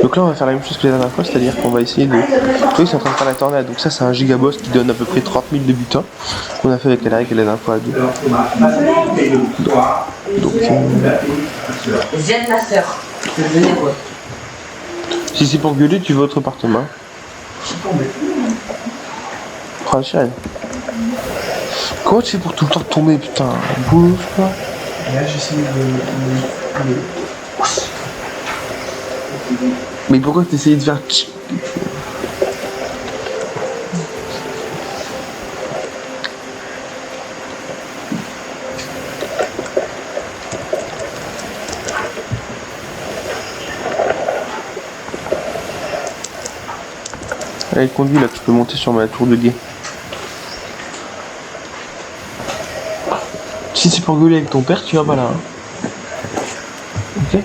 Donc là on va faire la même chose que la dernière fois, c'est-à-dire qu'on va essayer de... Oui, ils sont en train de faire la tornade, donc ça c'est un gigaboss qui donne à peu près 30 000 de butin, qu'on a fait avec Alaric la dernière fois à deux. Donc J'aime ma soeur. Je vais venir quoi. si c'est pour gueuler, tu vas autre appartement. Oh chérie. Comment tu fais pour tout le temps tomber, putain? Boulot, quoi. Là, j'essaie de... Mais pourquoi t'essayes de faire... Allez, conduis là, tu peux monter sur ma tour de guet. Si c'est pour gueuler avec ton père, tu vas pas là. Hein. Ok.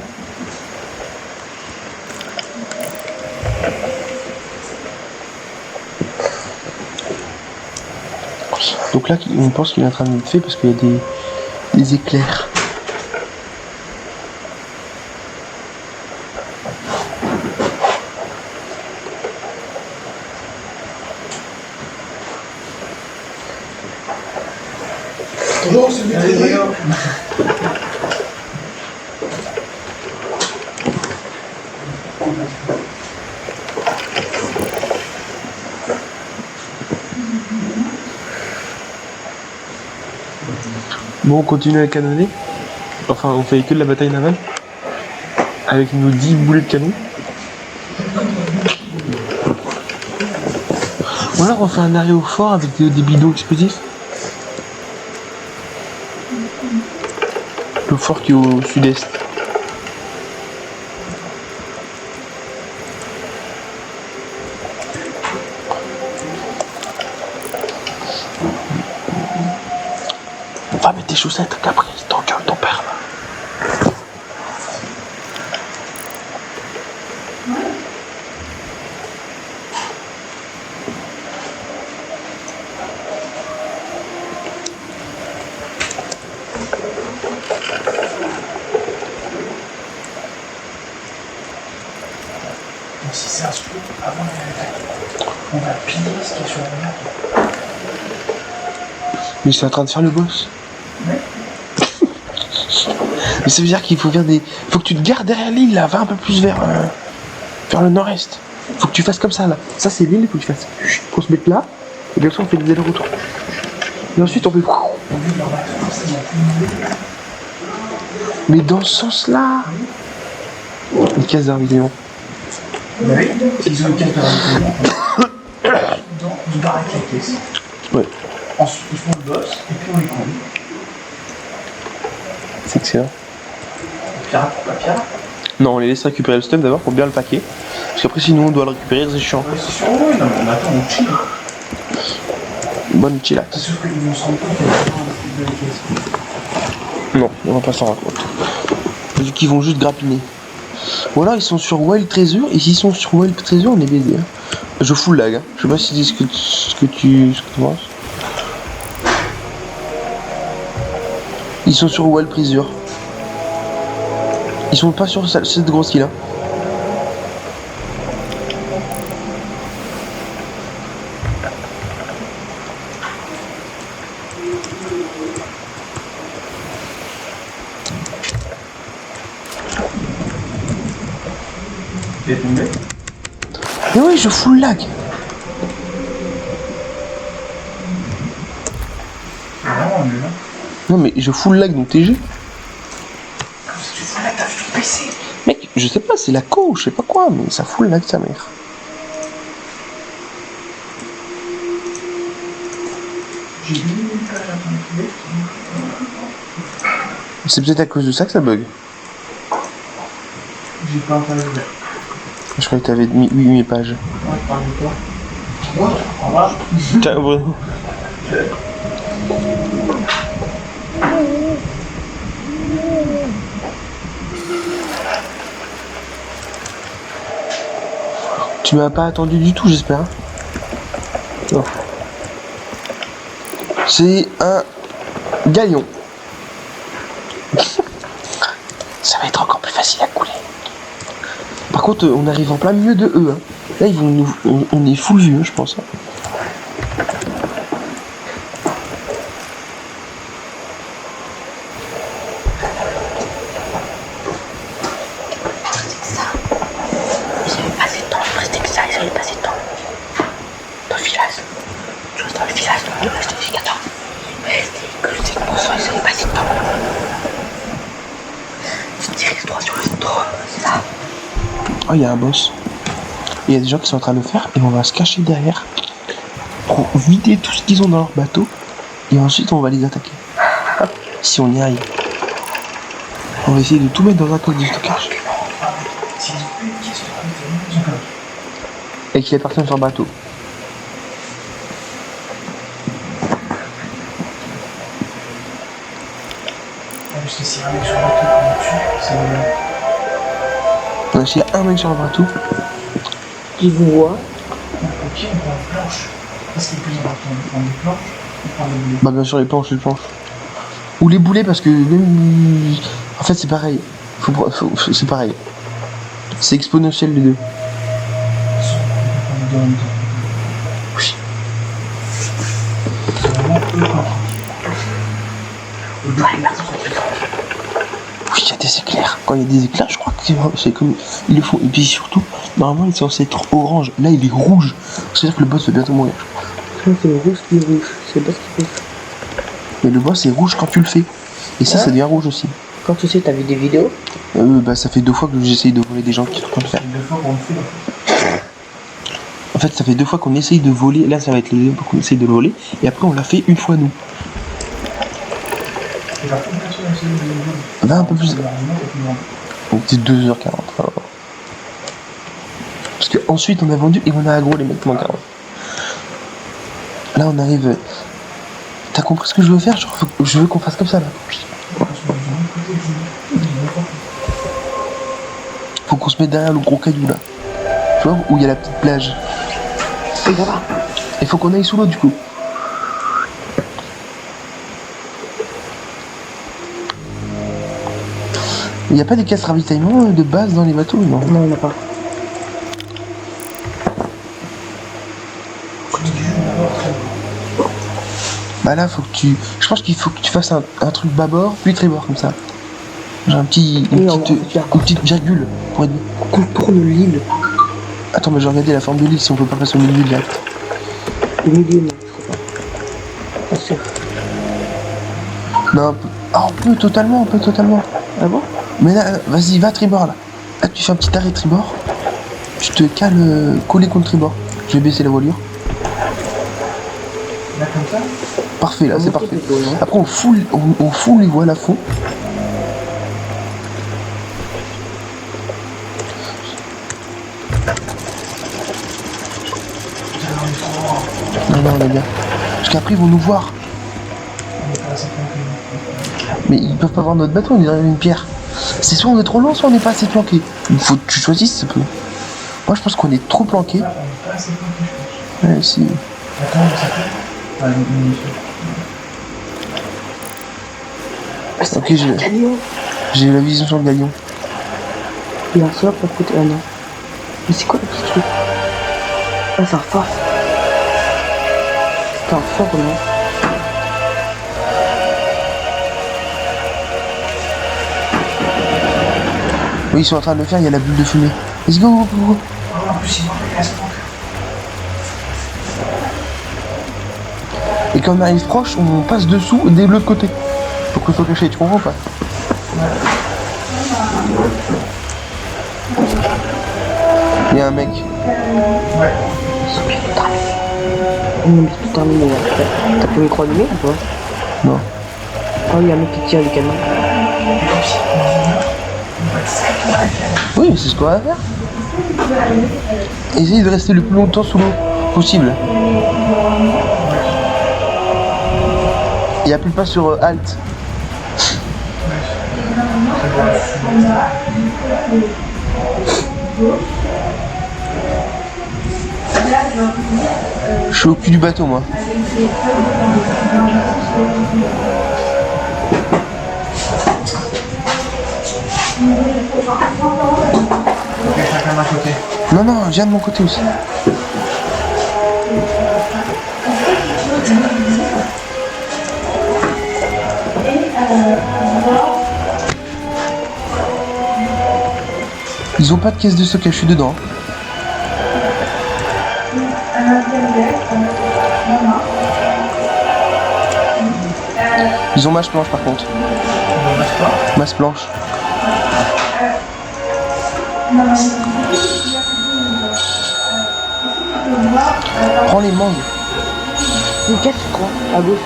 Donc là, on pense qu'il est en train de le faire parce qu'il y a des éclairs. Bonjour, c'est Dimitri. Bon, on continue à canonner. Enfin, on fait que de la bataille navale. Avec nos 10 boulets de canon. Ou alors on fait un arrêt au fort avec des bidons explosifs. Le fort qui est au sud-est. Va mettre tes chaussettes, qu'après il t'engueule ton père. Si c'est un scoop, avant d'attaquer, on va piller ce qui est sur la map. Mais je suis en train de faire le boss. Ouais. Mais ça veut dire qu'il faut faire des... Faut que tu te gardes derrière l'île là, va un peu plus vers le nord-est. Faut que tu fasses comme ça là. Ça c'est l'île, il faut que tu fasses. Faut se mettre là, et comme ça on fait des allers-retours. Et ensuite on fait... Mais dans ce sens là. Une case évidemment. Oui, ils ont une carte dans du baraque à caisse. Ouais. Ensuite, ils font le boss, et puis on les conduit. C'est excellent. Pirate ou pas pirate? Non, on les laisse récupérer le stuff d'abord pour bien le paquer. Parce qu'après sinon on doit le récupérer, c'est chiant. Ouais, c'est sûr, oui, non, mais attends, on chill. Bonne chillax. C'est sûr qu'ils vont se rendre compte qu'il y a pas de caisse. Non, on va pas s'en rendre compte. Vu qu'ils vont juste grappiner. Ou alors ils sont sur Wild Treasure, et s'ils sont sur Wild Treasure, on est baisé. Hein. Je fous le lag, hein. Je sais pas si c'est ce que tu penses. Ils sont sur Wild Treasure. Ils sont pas sur cette grosse île. Hein. T'es tombé? Mais oui, je fous le lag. Vraiment nul, hein. Non mais je fous le lag dans TG. Parce que tu fous là, t'as vu ton PC. Mec, je sais pas, c'est la co, je sais pas quoi, mais ça fout le lag sa mère. J'ai mis une page à ton télé. C'est peut-être à cause de ça que ça bug. J'ai pas un page ouvert. Je croyais que t'avais mis 8 pages. Ouais, parle de toi. Au revoir. Au revoir. Tiens, Bruno. Tu m'as pas attendu du tout, j'espère. Non. C'est un galion. Ça va être encore plus facile à couler. Par contre, on arrive en plein milieu de eux. Hein. Là, ils vont nous... on est full vieux, je pense. Hein. Oh, il y a un boss. Il y a des gens qui sont en train de le faire et on va se cacher derrière pour vider tout ce qu'ils ont dans leur bateau et ensuite on va les attaquer. Si on y arrive. On va essayer de tout mettre dans un coffre de stockage. Et qu'il y ait personne sur le bateau. Parce que s'il y a un mec sur le bateau qu'on tue, c'est S'il y a un mec sur le bateau, Qui vous voit. au pire, on prend une planche. Parce que le plus important, on prend des planches, on prend des boulets. bah bien sûr les planches. Ou les boulets parce que même... En fait c'est pareil. C'est pareil. C'est exponentiel les deux. Oui. C'est vraiment eux contre. Oui, il y a des éclairs. Quand il y a des éclairs, je crois que c'est comme... Ils le font. Et puis surtout, normalement il est censé être orange. Là il est rouge. C'est-à-dire que le boss va bientôt mourir. C'est le rouge qui est rouge. C'est pas ce qu'il fait. Mais le boss est rouge quand tu le fais. Et ça, Ouais. ça devient rouge aussi. Quand tu sais, t'as vu des vidéos. Bah ça fait 2 fois que j'essaye de voler des gens qui sont en train de faire. C'est 2 fois qu'on le fait. En fait, ça fait 2 fois qu'on essaye de voler. Là, ça va être les 2 fois qu'on essaye de le voler. Et après, on l'a fait une fois nous. Et par contre, personne n'a essayé de le voler. Va un peu plus. C'est largement plus loin. Donc c'est 2h40. Parce que ensuite on a vendu et on a aggro les mecs qui manquent 40. Là on arrive. T'as compris ce que je veux faire? Genre, je veux qu'on fasse comme ça là. Faut qu'on se mette derrière le gros caillou là. Tu vois, où il y a la petite plage. Et là-bas. Il faut qu'on aille sous l'eau du coup. Il n'y a pas des caisses ravitaillement de base dans les bateaux? Non. Non, il n'y en a pas. Bah là faut que tu... Je pense qu'il faut que tu fasses un truc bâbord puis tribord comme ça. Genre une Oui, en gros, petite virgule pour être... contourne l'île. Attends mais je vais regarder la forme de l'île si on peut pas passer au milieu direct. Le milieu, non, je crois pas. Pas sûr. Non, on peut totalement, Ah bon? Mais là, vas-y, va tribord là. Là tu fais un petit arrêt tribord. Tu te cales collé contre tribord. Je vais baisser la voilure. Là, comme ça. Parfait là, c'est parfait. plutôt, non? Après on fout les voiles à fond. Non, on est bien. Parce qu'après ils vont nous voir. On est pas assez planqué. Mais ils peuvent pas voir notre bateau, on est derrière une pierre. C'est soit on est trop loin, soit on n'est pas assez planqué. Il faut que tu choisisses, ça peut. Moi je pense qu'on est trop planqué. Là, on est pas assez planqué, je pense. Ouais, si. Attends, on s'appelle. Ah, une mission. Ok, j'ai la vision sur le galion. Il y a un seul à côté. Ah non. Mais c'est quoi le petit truc? Ah, c'est un phare. C'est un phare, non? Oui, ils sont en train de le faire, il y a la bulle de fumée. Let's go, go, go. Oh, en plus, il m'en reste pas. Et quand on arrive proche, on passe dessous et de l'autre côté. Faut qu'on soit caché, tu comprends pas? Il y a un mec. Ouais. Oh non, mais c'est tout terminé. T'as pu micro allumé ou pas? Non. Oh, il y a un mec qui tire du canon. Oui, mais c'est ce qu'on va faire. Essayez de rester le plus longtemps sous l'eau possible. Et appuie pas sur Alt. Je suis au cul du bateau, moi. quelqu'un d'un côté. Non, non, viens de mon côté aussi. Ils ont pas de caisse de stockage, je suis dedans. Ils ont masse blanche par contre. Masse blanche. Prends les mangues. Une caisse, je crois, à gauche.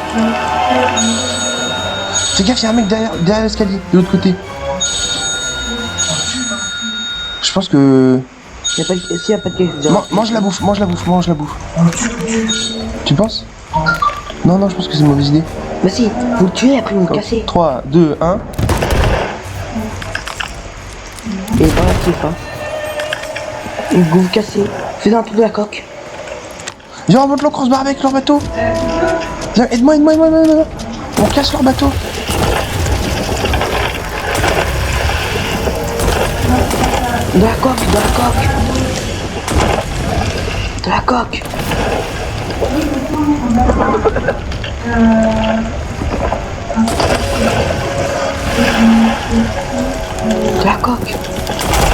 Fais gaffe, y'a un mec derrière l'escalier, de l'autre côté. Je pense que... S'il n'y a pas de caisse, je dirais. Mange la bouffe, mange la bouffe, mange la bouffe. Tu penses? Non, non, je pense que c'est une mauvaise idée. Mais si, vous le tuez après vous le cassez. 3, 2, 1. Et dans la kiff, hein. Vous vous cassez. Fais un tour de la coque. Viens, on monte le crossbar avec leur bateau. Viens, aide-moi. On casse leur bateau. De la coque. De la coque. De la coque.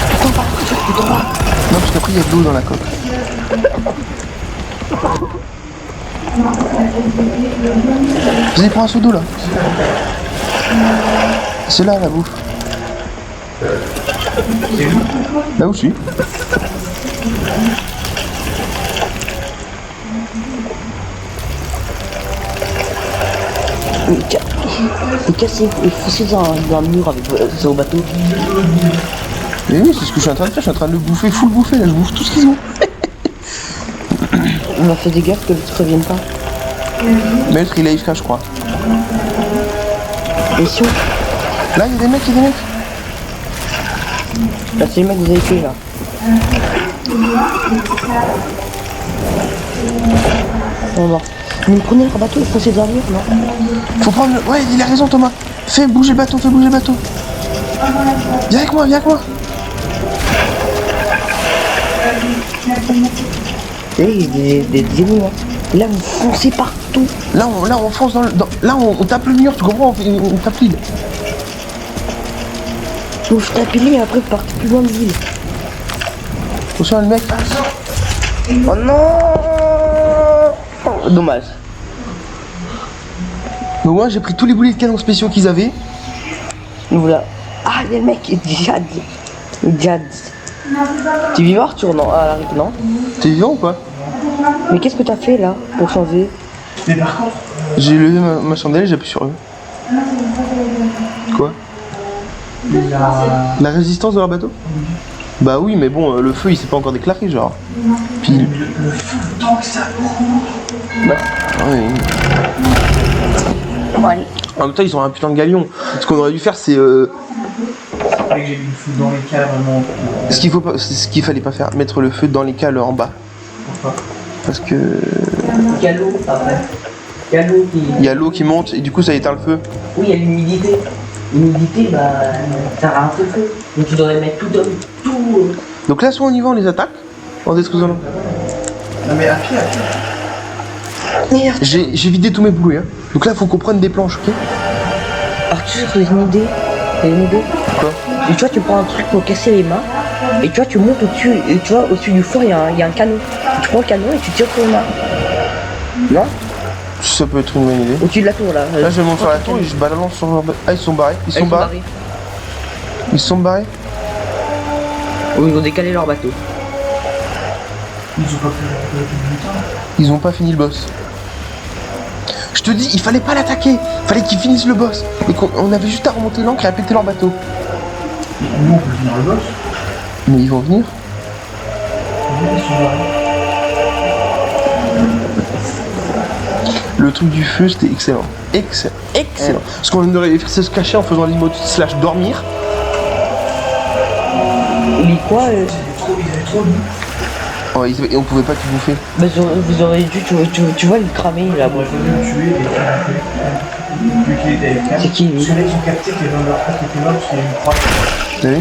Putain, pas putain. Non, parce qu'après, il y a de l'eau dans la coque. Vas-y, prends un seau d'eau, là. C'est là, la bouffe. Là où je suis. Et cassez, et foncez dans le mur avec vos bateaux. Mais oui, c'est ce que je suis en train de faire. Je suis en train de le bouffer, full bouffer, là. Je bouffe tout ce qu'ils ont. On a fait des gaffe que l'autre revienne pas. Mais l'autre, il a IFK, je crois. Et si on... Là, il y a des mecs. Là, c'est le mec que vous avez fait, là. Oh non. Mais prenez leur bateau et foncez dans le mur, non? Faut prendre le... Ouais, il a raison, Thomas. Fais bouger le bateau, Viens avec moi. Et il y a des ennemis, hein. Là, vous foncez partout. Là, on fonce dans le... Là, on tape le mur, tu comprends? On tape l'île. Vous tapez l'île et après vous partez plus loin de l'île. Attention, le mec. Oh non! Dommage. Mais moi, j'ai pris tous les boulets de canon spéciaux qu'ils avaient. Nous voilà. Ah, il y a le mec, Jad. Tu es vivant, Arthur? Non, à l'arrêt, non? T'es vivant ou pas? Mais qu'est-ce que t'as fait là pour changer? Mais par contre, J'ai levé ma chandelle et j'appuie sur eux. Quoi? La résistance de leur bateau? Bah oui, mais bon, le feu il s'est pas encore déclaré, genre. Puis. le feu, tant que ça. Ouais. Bon, allez. En même temps, ils ont un putain de galion. Ce qu'on aurait dû faire, c'est. C'est vrai que j'ai mis le feu dans les cales vraiment. Ce qu'il fallait pas faire, mettre le feu dans les cales en bas. Pourquoi? Parce que. Galop, après. Galop qui... Il y a l'eau qui monte et du coup ça éteint le feu. Oui, il y a l'humidité. L'humidité, bah, ça rend un feu. Donc tu devrais mettre tout. Donc là, soit on y va, on les attaque en détruisant l'eau. Non mais à pied. Merde. J'ai vidé tous mes boulets. Hein. Donc là, faut qu'on prenne des planches, ok? Arthur, j'ai une idée. Quoi? Et tu vois, tu prends un truc pour casser les mains. Et tu vois, tu montes au-dessus. Et tu vois, au-dessus du four, il y a un canon. Tu prends le canon et tu tires sur les mains. Non? Ça peut être une bonne idée. Au-dessus de la tour, là. Là, je monte sur la tour et je balance sur leur... Ah, ils sont barrés. Ils sont barrés. Oh, ils ont décalé leur bateau. Ils ont pas fait le temps. Ils ont pas fini le boss. Je te dis, il fallait pas l'attaquer. Fallait qu'ils finissent le boss. Et qu'on avait juste à remonter l'ancre et à péter leur bateau. Nous on peut venir le boss. Mais ils vont venir. Ils sont barrés. Le truc du feu, c'était excellent. Excellent. Parce qu'on aurait fait se cacher en faisant l'emote / dormir. Mais quoi Ils avaient trop de Ouais, et on pouvait pas tout bouffer. bah, vous aurez dû, tu vois, le cramer là. On aurait fallu le tuer et vu qu'il était avec C'est qui, lui? Parce que là ils ont capté qu'il y avait un de leurs frères qui était mort parce qu'il y a une croix. T'as vu?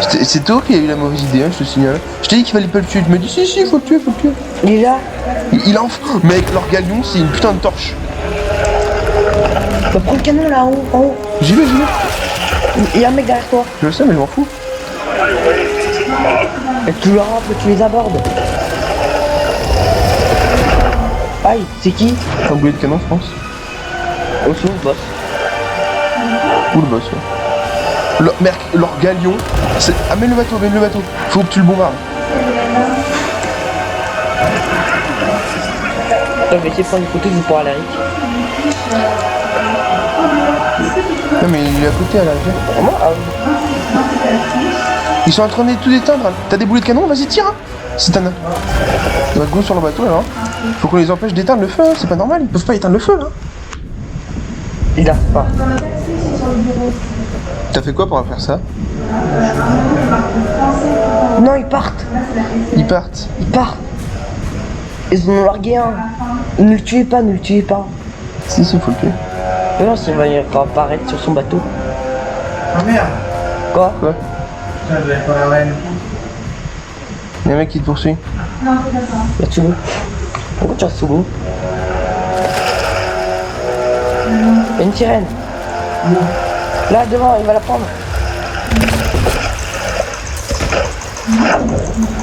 C'est toi qui a eu la mauvaise idée, hein, je te signale. Je t'ai dit qu'il fallait pas le tuer. Tu me dis si, faut le tuer, faut le tuer. Il est là. Il en... Mec, leur galion, c'est une putain de torche. Bah, prends le canon là, en haut. J'y vais. Il y a un mec derrière toi. Je le sais, mais je m'en fous. Et tu le rentres, tu les abordes. Aïe, c'est qui? Un boulet de canon, je pense. Au sous, boss. Ou le boss, ouais. Mec, leur galion, c'est... Amène le bateau. Faut que tu le bombardes. Attends, je vais essayer de prendre une photo, je vais pouvoir aller à Rick. Non mais il est à côté à l'arrière. Vraiment? Ah oui. Ils sont en train de tout éteindre. T'as des boulets de canon? Vas-y, tire, hein. Si t'en as. On va go sur le bateau alors. Faut qu'on les empêche d'éteindre le feu, hein. C'est pas normal, ils peuvent pas éteindre le feu là. Il arrive pas. T'as fait quoi pour faire ça? Non, ils partent. Ils partent. Ils en ont largué un. Ne le tuez pas. Si, faut le tuer. Mais non, s'il va apparaître sur son bateau. Ah merde. Quoi? Quoi? Putain, je vais pas la reine. Y'a un mec qui te poursuit. Là, tu veux. Pourquoi tu restes sous l'eau? Il y a une sirène. Là, devant, il va la prendre.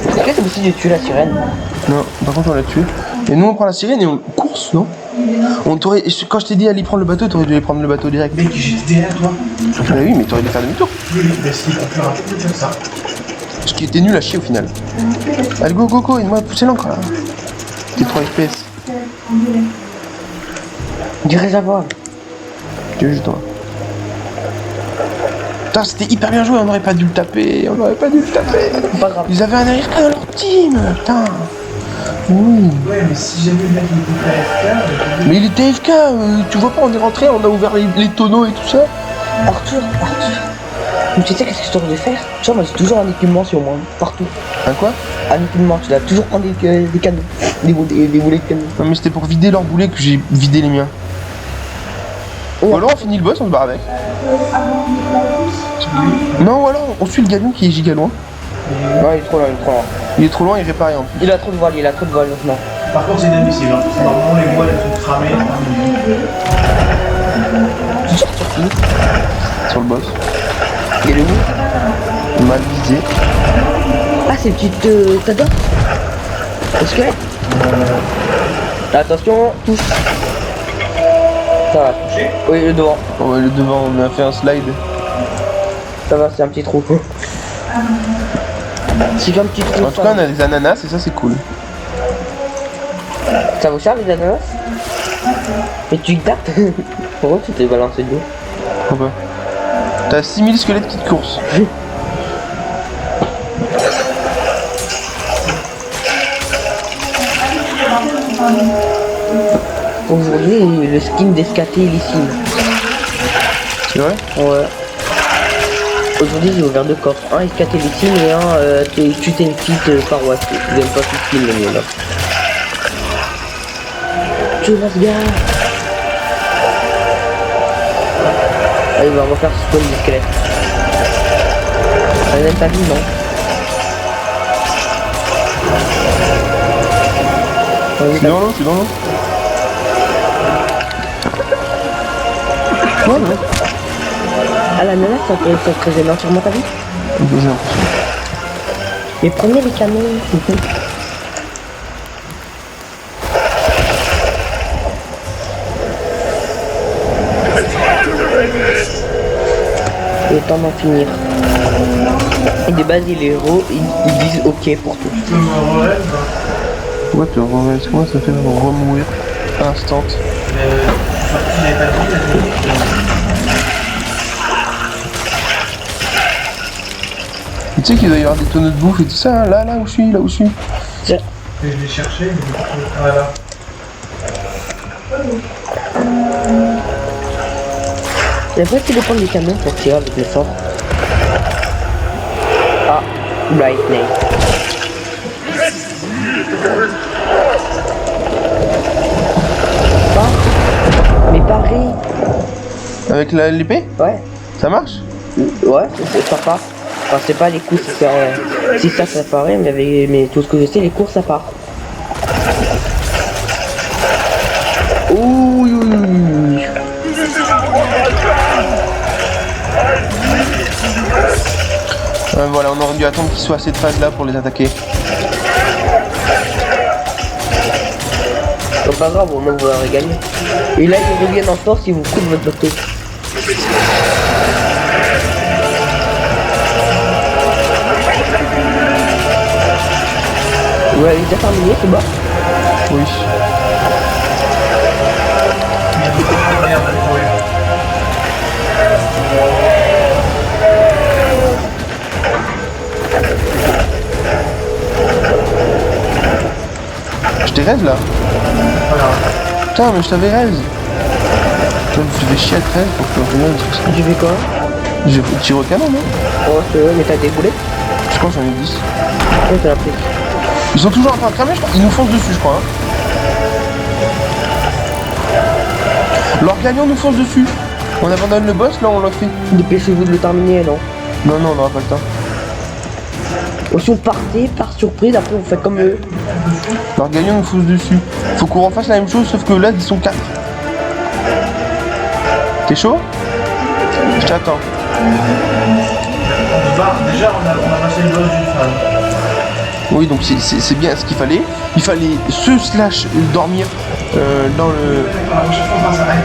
Est-ce que c'est possible de tuer la sirène? Non, par contre on l'a tué. Et nous on prend la sirène et on course, non? On t'aurait... Quand je t'ai dit aller prendre le bateau, t'aurais dû aller prendre le bateau direct. Mec, j'étais derrière toi. Bah oui, mais t'aurais dû faire demi-tour. Oui, mais c'est plus rapide de faire ça. Ce qui était nul à chier au final. Allez, go, aide-moi à pousser l'encre là. T'es 3 FPS. Du réservoir. Tu veux juste toi. Putain, c'était hyper bien joué, on aurait pas dû le taper. Pas grave. Ils avaient un AFK dans leur team, putain. Oui. Ouais, mais si jamais le mec il était AFK, Mais il était AFK, tu vois pas, on est rentré, on a ouvert les tonneaux et tout ça. Arthur. Mais tu sais qu'est-ce que je t'aurais dû faire? Tu vois, moi j'ai toujours un équipement sur moi, partout. Un quoi? Un équipement, tu dois toujours prendre des canons. Des boulets de canon. Non mais c'était pour vider leurs boulets que j'ai vidé les miens. Ou alors on finit le boss, on se barre avec. Non, ou alors on suit le galion qui est giga loin. Non, il est trop loin. Il est trop loin, il réparait en plus. Il a trop de voile maintenant. par contre c'est inadmissible. Hein. Normalement les voiles elles sont cramées. Tu tires sur qui? Sur le boss. Il est où? Mal visé. Ah, c'est une petite t'adores? Le squelette? Attention, touche. Ça va. Oui, le devant. Oh, le devant, on a fait un slide. Ça va, c'est un petit trou. C'est un petit trou. En tout cas, on a des ananas et ça, c'est cool. Ça vaut cher les ananas? Et tu tapes? Pourquoi tu t'es balancé de dos? Pourquoi? T'as 6000 squelettes qui te coursent. Aujourd'hui, le skin d'escaté illissime. C'est vrai? Ouais. Aujourd'hui, j'ai ouvert 2 coffres. Un escaté illissime et un tu t'es une petite paroisse. Je n'aime pas tout skin le mieux là. Tu vas se gare. Allez, on va refaire ce spawn du squelette. Elle n'aime pas vie, non? Je suis dans l'eau, Ouais. Ah, la nana, ça te gêne entièrement ta vie? J'ai l'impression. Mais prenez les canons. Le temps d'en finir. Et de base, les héros, ils disent ok pour tout. Tu peux me relève? Pourquoi tu remets moi ça fait remourir instant. Tu sais qu'il doit y avoir des tonneaux de bouffe et tout ça, là où je suis, Tiens. Je vais chercher, voilà. Il faudrait qu'il prendre des canons pour tirer avec le fort. Ah, Lightning. Ah, mais pareil. Avec l'épée? Ouais. Ça marche? Ouais, c'est sympa. Enfin, c'est pas les courses, si ça paraît, mais tout ce que je sais, les courses ça part. Ouh, Voilà, on aurait dû attendre qu'il soit à cette phase là pour les attaquer. c'est pas grave, au moins vous l'aurez gagné. Et là, ils reviennent en force, ils vous coupent votre bateau. Vous l'avez déjà terminé, c'est bon? Oui. Merde, ouais. Je t'ai raise là. Voilà. Putain, mais je t'avais raise. Putain, tu fais chier à 13 pour que je revienne sur ça. Tu fais quoi? J'ai tiré au canon, non? Oh, c'est vrai, mais t'as des boulets? Je crois que j'en ai 10. Ouais, t'as la prise. Ils sont toujours en train de cramer, je crois. Ils nous foncent dessus, je crois. Hein. Leur gagnant nous fonce dessus. On abandonne le boss, là on l'a fait. Dépêchez-vous de le terminer, non? Non, non, on n'aura pas le temps. Ou si on partait par surprise, après on fait comme eux. Leur gagnant nous fonce dessus. Faut qu'on refasse la même chose, sauf que là ils sont 4. T'es chaud? Je t'attends. Déjà, on a passé le boss d'une phase. Oui, donc c'est bien ce qu'il fallait. Il fallait se slash dormir dans le... La prochaine fois, on passe à rien.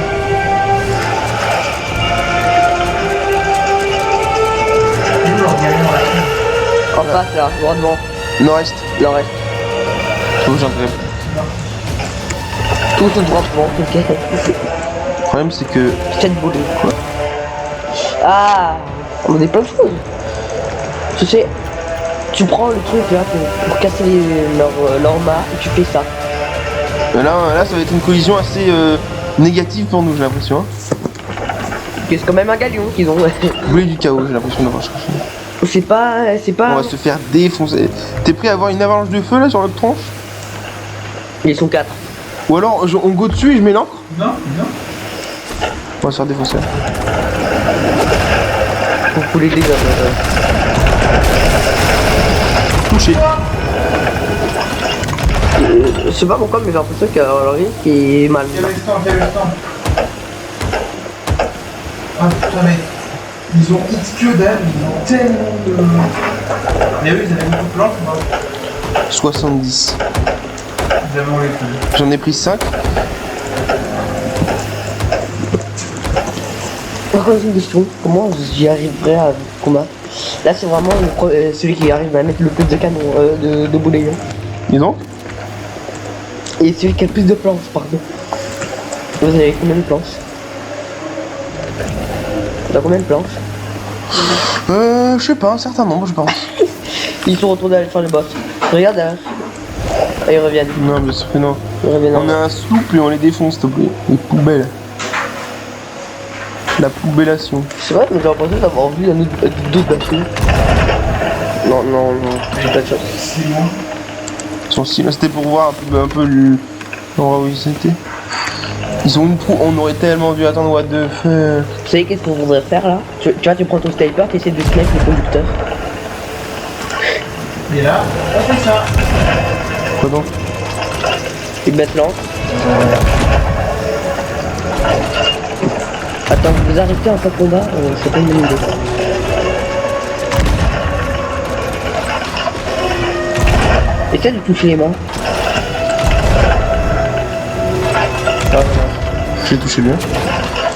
Toujours gagnant à la fin. En face là, droit devant. nord-est. Le reste. Oh, j'entendrai. Tout droit devant, ok. Le problème c'est que... 7 boulets. Quoi? Ah, on a des plein de choses. Tu sais, tu prends le truc là pour casser leur mât et tu fais ça. Là ça va être une collision assez négative pour nous, j'ai l'impression. Hein. C'est quand même un galion qu'ils ont. Boulet du chaos, j'ai l'impression d'avoir cherché. C'est pas. On va se faire défoncer. T'es prêt à avoir une avalanche de feu là sur notre tronche? Ils sont 4. Ou alors on go dessus et je mets l'encre? Non, non. On va se faire défoncer. Pour couler les gars. Touché. Je sais pas pourquoi, mais j'ai l'impression qu'il y a leur vie qui est mal. Quel instant. Ah putain, mais ils ont X que dalle, ils ont tellement de. Mais oui, ils avaient beaucoup de plantes, moi. 70. Ils avaient enlevé tout. J'en ai pris 5. Par contre, une question, comment j'y arriverai à combattre? Là, c'est vraiment celui qui arrive à mettre le plus de canons, de boulets. Et donc? Et celui qui a le plus de planches, pardon. Vous avez combien de planches? T'as combien de planches? Je sais pas, un certain nombre, je pense. Ils sont retournés à aller faire le boss. Regarde derrière. Et ils reviennent. Non, bien sûr que non. Ils reviennent. On a un sloop et on les défonce, s'il te plaît. Les poubelles. La poubellation. C'est vrai, mais j'ai l'impression d'avoir vu un autre d'autres bateaux. Non, j'ai pas de chance. C'est moi. Ils sont si... C'était pour voir un peu l'endroit où ils étaient. Ils ont une proue. On aurait tellement dû attendre what the fuck. Vous savez qu'est-ce qu'on voudrait faire là? Tu vois, tu prends ton sniper, tu essaies de sniper le conducteur. Et là, on fait ça. Quoi donc? Et maintenant. Attends, vous arrêtez en fin de combat, c'est pas une bonne idée. Essaye de toucher les mains. Ah, J'ai touché bien.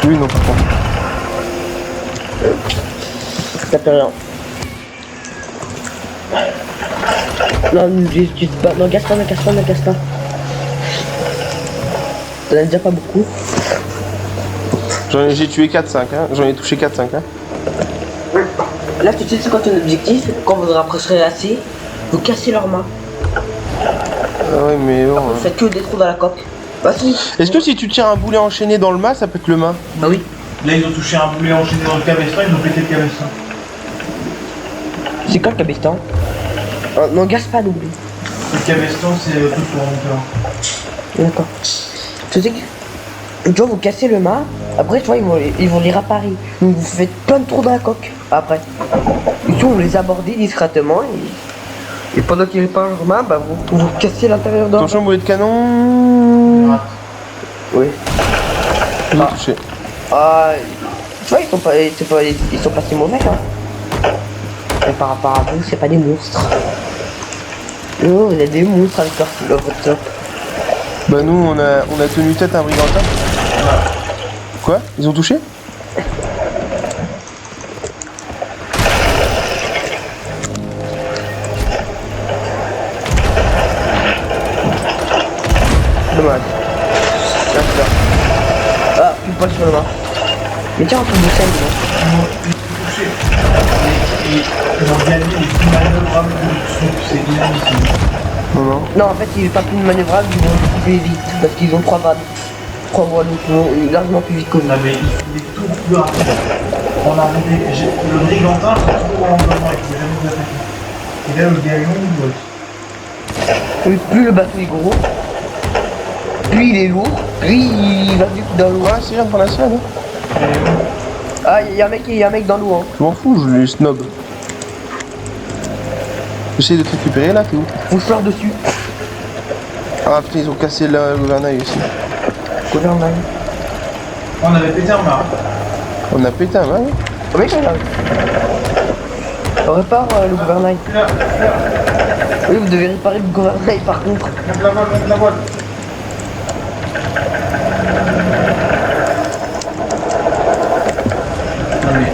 Oui, non, par contre. ça fait rien. Non, tu te bats. Non, gasse pas. T'en as déjà pas beaucoup. J'ai tué 4-5, hein. J'en ai touché 4-5, hein. Là, tu sais, c'est quoi ton objectif? Quand vous rapprocherez assez, vous cassez leurs mains. Ah ouais, mais bon. Vous faites que des trous dans la coque. Vas-y. Est-ce que si tu tires un boulet enchaîné dans le mât, ça peut être le mât? Bah oui. Là, ils ont touché un boulet enchaîné dans le cabestan, ils ont pété le cabestan. C'est quoi le cabestan? Non, gasse pas, n'oublie. Le cabestan, c'est tout pour monter. D'accord. Tu sais que... Tu vois, vous cassez le mât, après, tu vois, ils vont les réparer. Donc, vous faites plein de trous dans la coque, après. Et tout, vous les abordez discrètement, et pendant qu'ils réparent leur mât, bah, vous cassez l'intérieur de leur Attention, boulet de canon. Oui. Ils ont touché. Ah, tu vois, ils sont pas si mauvais, hein. Et par rapport à vous, c'est pas des monstres. Oh, vous êtes des monstres avec votre top. Bah nous on a tenu tête à un brigantin. Quoi? Ils ont touché? Dommage. Là, c'est là. Ah, plus pas sur le mât. Mais tiens, on trouve des scènes, Ils ont gagné les plus manœuvrables de truc, c'est dynamique. Non. non, en fait, il est pas plus manœuvrable, ils vont plus vite. Parce qu'ils ont 3 vannes. 3 voiles, donc ils vont largement plus vite que nous. Non mais il est tout plus rapide. On a arrivé, le brigantin, c'est toujours en environnement, il faut jamais nous attaquer. Et là, le galion, Plus le bateau est gros, plus il est lourd, plus il va vite dans l'eau. Ouais, c'est rien pour la semaine. Hein. Ah, il y a un mec dans l'eau, hein. Je m'en fous, je les snob. J'essaie de te récupérer là, t'es où? Faut se faire dessus. Ah putain, ils ont cassé le gouvernail aussi. Gouvernail. on avait pété un mât. On a pété un mal. Oh mec, là. On répare le gouvernail. Là, Oui, vous devez réparer le gouvernail par contre. monte la voile, monte la voile. Non mais,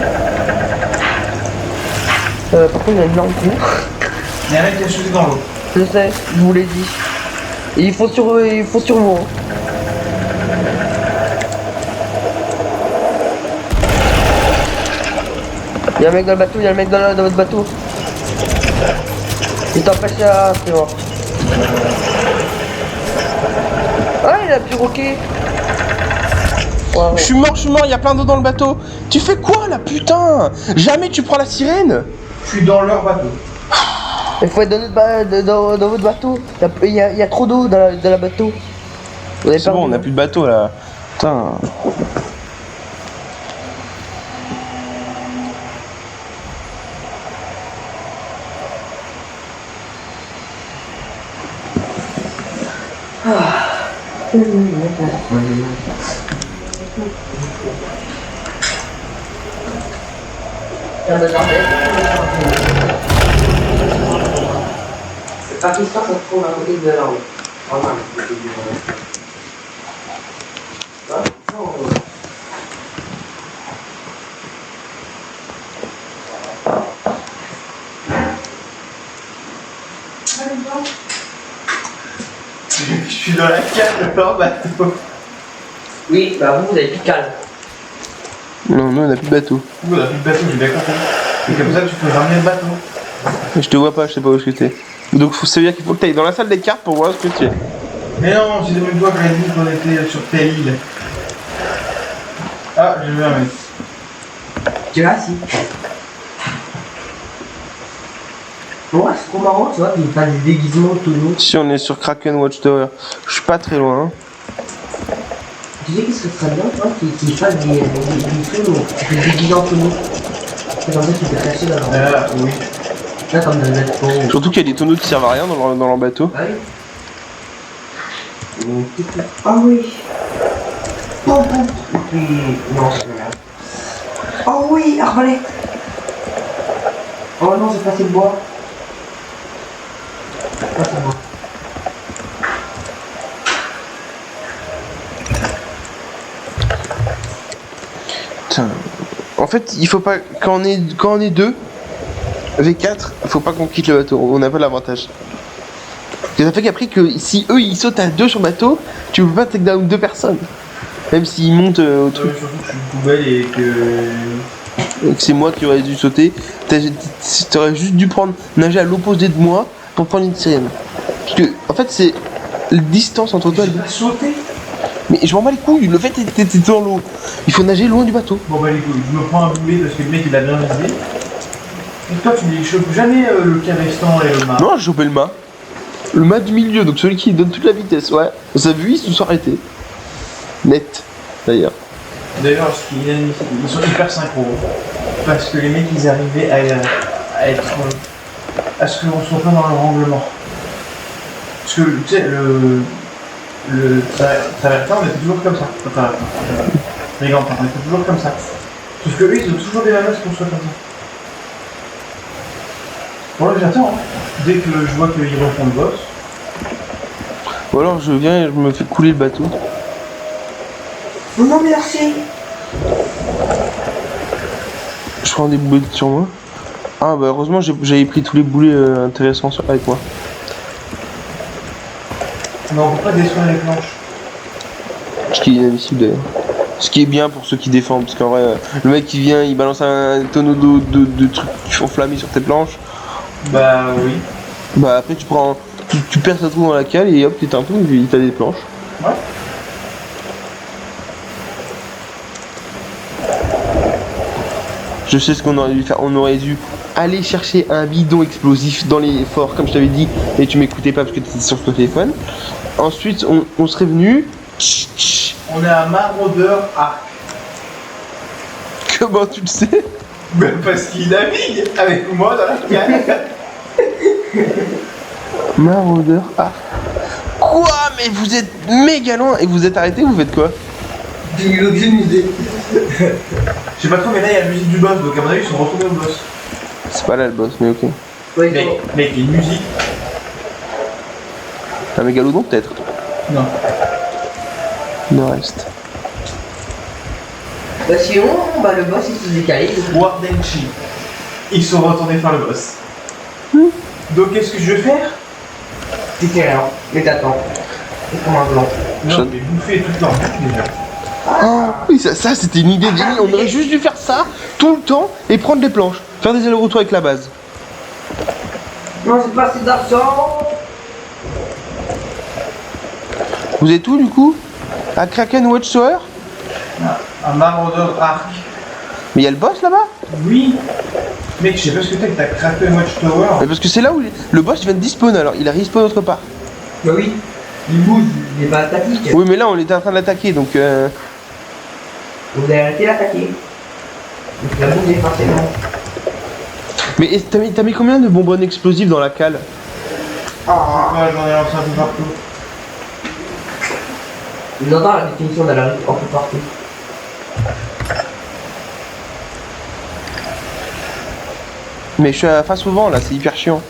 Par contre, il y a une lampe coup. il y a un mec qui a chuté dans l'eau. Je sais, je vous l'ai dit. Et il faut sur vous. Hein. Il y a un mec dans le bateau, il y a un mec dans votre bateau. Il t'empêche à... C'est mort. Ah, il a pu roquer. Je suis mort, il y a plein d'eau dans le bateau. Tu fais quoi là, putain? Jamais tu prends la sirène? Je suis dans leur bateau. Il faut être dans votre bateau. Il y a trop d'eau dans la bateau. Vous avez C'est bon, perdu. on a plus de bateau là. Putain. Le Pakistan se trouve à côté de l'Inde. Normal. Je suis dans la cale de leur bateau. Oui, bah vous avez plus de calme. Non, nous on a plus de bateau. On a plus de bateau, j'ai bien compris. C'est comme ça que tu peux ramener le bateau. Je te vois pas, je sais pas où est-ce que t'es. Donc ça veut dire qu'il faut que t'ailles dans la salle des cartes pour voir ce que tu es. Mais non, c'est même toi qui as dit qu'on était sur telle île. Ah, j'ai vu un mec. Tu vois, si. Ouais, c'est trop marrant, tu vois, qu'il fasse des déguisements tonneaux. Si on est sur Kraken Watchtower, je suis pas très loin. Hein. Tu sais qu'est-ce que ce serait bien, tu vois, qu'il fasse des tonneaux, des déguisements tonneaux. C'est comme ça qu'il peut cacher dans leur... Ah, oui. Là, comme dans le bateau. Surtout qu'il y a des tonneaux qui servent à rien dans leur bateau. Ah oui. Ah oui. Pom pom. Et puis... Non, c'est pas grave. Oh oui, arbalète. Oh non, j'ai passé le bois. Ah, c'est bon. Putain. En fait, il faut pas. Quand on est deux, V4, faut pas qu'on quitte le bateau. On n'a pas l'avantage. Ça fait qu'après que si eux ils sautent à deux sur le bateau, tu peux pas take down deux personnes. Même s'ils montent au truc. Surtout que je suis une poubelle et que... Et que c'est moi qui aurais dû sauter. T'aurais juste dû nager à l'opposé de moi pour prendre une sirène. Parce que en fait c'est la distance entre toi et le J'ai pas sauté. Mais je m'en bats les couilles, le fait t'es dans l'eau. Il faut nager loin du bateau. Bon bah les couilles, je me prends un boulet parce que le mec il a bien visé. Et toi tu me dis que je chope jamais le cabestan et le mât. Non, j'ai chopé le mât. Le mât du milieu, donc celui qui donne toute la vitesse, ouais. Ça a vu, ils se sont arrêtés. Net. d'ailleurs. D'ailleurs, ce qui est inadmissible, ils sont hyper synchro. Parce que les mecs, ils arrivaient à être. À ce qu'on soit pas dans le ranglement. Parce que, tu sais, le travertin, on était toujours comme ça. Le travertin. Les gants, on était toujours comme ça. Sauf que eux, ils ont toujours des menaces qu'on soit comme ça. Bon, là, j'attends. Hein. Dès que je vois qu'ils refont le boss. Ou alors je viens et je me fais couler le bateau. Non, merci. Je prends des boulettes sur moi. Ah bah heureusement j'avais pris tous les boulets intéressants avec moi. Mais on peut pas descendre les planches. Ce qui est inadmissible d'ailleurs. Ce qui est bien pour ceux qui défendent, parce qu'en vrai, le mec qui vient, il balance un tonneau d'eau de trucs enflammés sur tes planches. Bah oui. Bah après tu prends, tu perces un trou dans la cale et hop t'éteins tout et t'as des planches. Ouais. Je sais ce qu'on aurait dû faire, on aurait dû aller chercher un bidon explosif dans les forts comme je t'avais dit et tu m'écoutais pas parce que t'étais sur ton téléphone. Ensuite on serait venu. On est un maraudeur arc. Comment tu le sais? Ben parce qu'il navigue avec moi dans la cale. Maraudeur. Ah. Quoi? Mais vous êtes méga loin et vous êtes arrêté, vous faites quoi? J'ai eu aucune idée. Je sais pas trop, mais là il y a la musique du boss, donc à mon avis ils sont retournés au boss. C'est pas là le boss, mais ok. Ouais, Mec, il y a une musique. Un mégalodon peut-être? Non. Nord-est. bah sinon, bah le boss il s'est décalé. Wardenchi. Ils sont retournés faire le boss. Donc qu'est-ce que je vais faire? C'était rien, mais t'attends. C'est comme un blanc. Non, je vais bouffer tout le temps déjà. Oh, oui, ça c'était une idée de génie. On aurait juste dû faire ça tout le temps et prendre des planches. Faire des allers-retours avec la base. Non, j'ai pas assez d'argent. Vous êtes où du coup? À Kraken Watchtower? Un maraudeur arc. Mais il y a le boss là-bas? Oui. Mec, je sais pas ce que t'as que t'as craqué Watchtower. Mais parce que c'est là où le boss vient de despawn alors. Il a respawn autre part. Bah oui. Il bouge, il est pas statique. Oui, mais là on était en train de l'attaquer donc. Vous avez arrêté d'attaquer. Donc il a bougé forcément. Mais t'as mis combien de bonbonnes explosives dans la cale? Ah. Ouais, j'en ai lancé un peu partout. Vous entendez la définition de la rue un peu partout. Mais je suis face au vent là, c'est hyper chiant.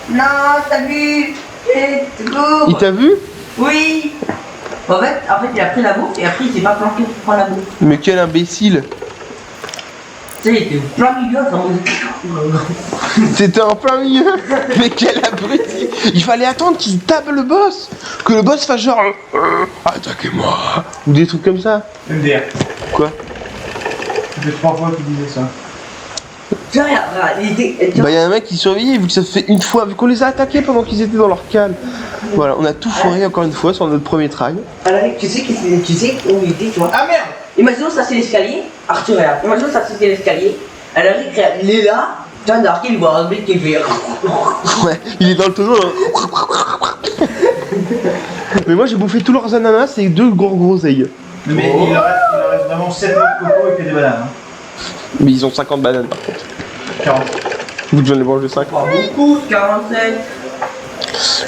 Non, t'as vu? Il t'a vu? Oui. En fait, il a pris la bouffe et après il s'est pas planqué pour prendre la bouffe. Mais quel imbécile! Tu sais, il était au plein milieu, enfin, C'était en plein milieu! Mais quel abruti! Il fallait attendre qu'il tape le boss! Que le boss fasse genre attaquez-moi! Ou des trucs comme ça! MDR. Quoi? Ça fait 3 fois qu'il disait ça. tu regarde, il était. Bah y'a un mec qui surveillait vu que ça fait une fois, vu qu'on les a attaqués pendant qu'ils étaient dans leur cale. Voilà, on a tout foiré encore une fois sur notre premier try. Alors, tu sais où il était, tu vois? Ah merde! Imaginons ça c'est l'escalier, Arthur est là. Imaginons ça c'est l'escalier. Alors il est là, tu vois, Dark il voit un mec qui fait. Ouais, il est dans le tonneau là. Mais moi j'ai bouffé tous leurs ananas et 2 groseilles. Mais il leur reste vraiment 7 noix de coco et que des bananes. Hein. Mais ils ont 50 bananes par contre. 40. Vous devez les manger 5. Pas beaucoup, 47.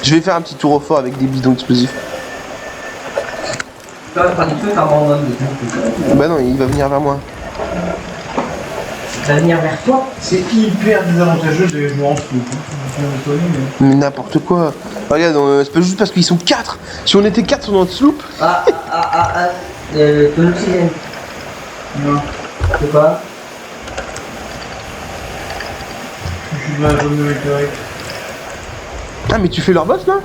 Je vais faire un petit tour au fort avec des bidons explosifs. Tu vas faire du feu, t'abandonnes de tout. Bah non, il va venir vers moi. Il va venir vers toi. C'est hyper désavantageux de jouer en sous. Mais n'importe quoi. Regarde, c'est pas juste parce qu'ils sont 4. Si on était 4 sur notre sloop. De l'oxygène. Non. C'est quoi? Je suis dans la zone de météorite. Ah mais tu fais leur boss là?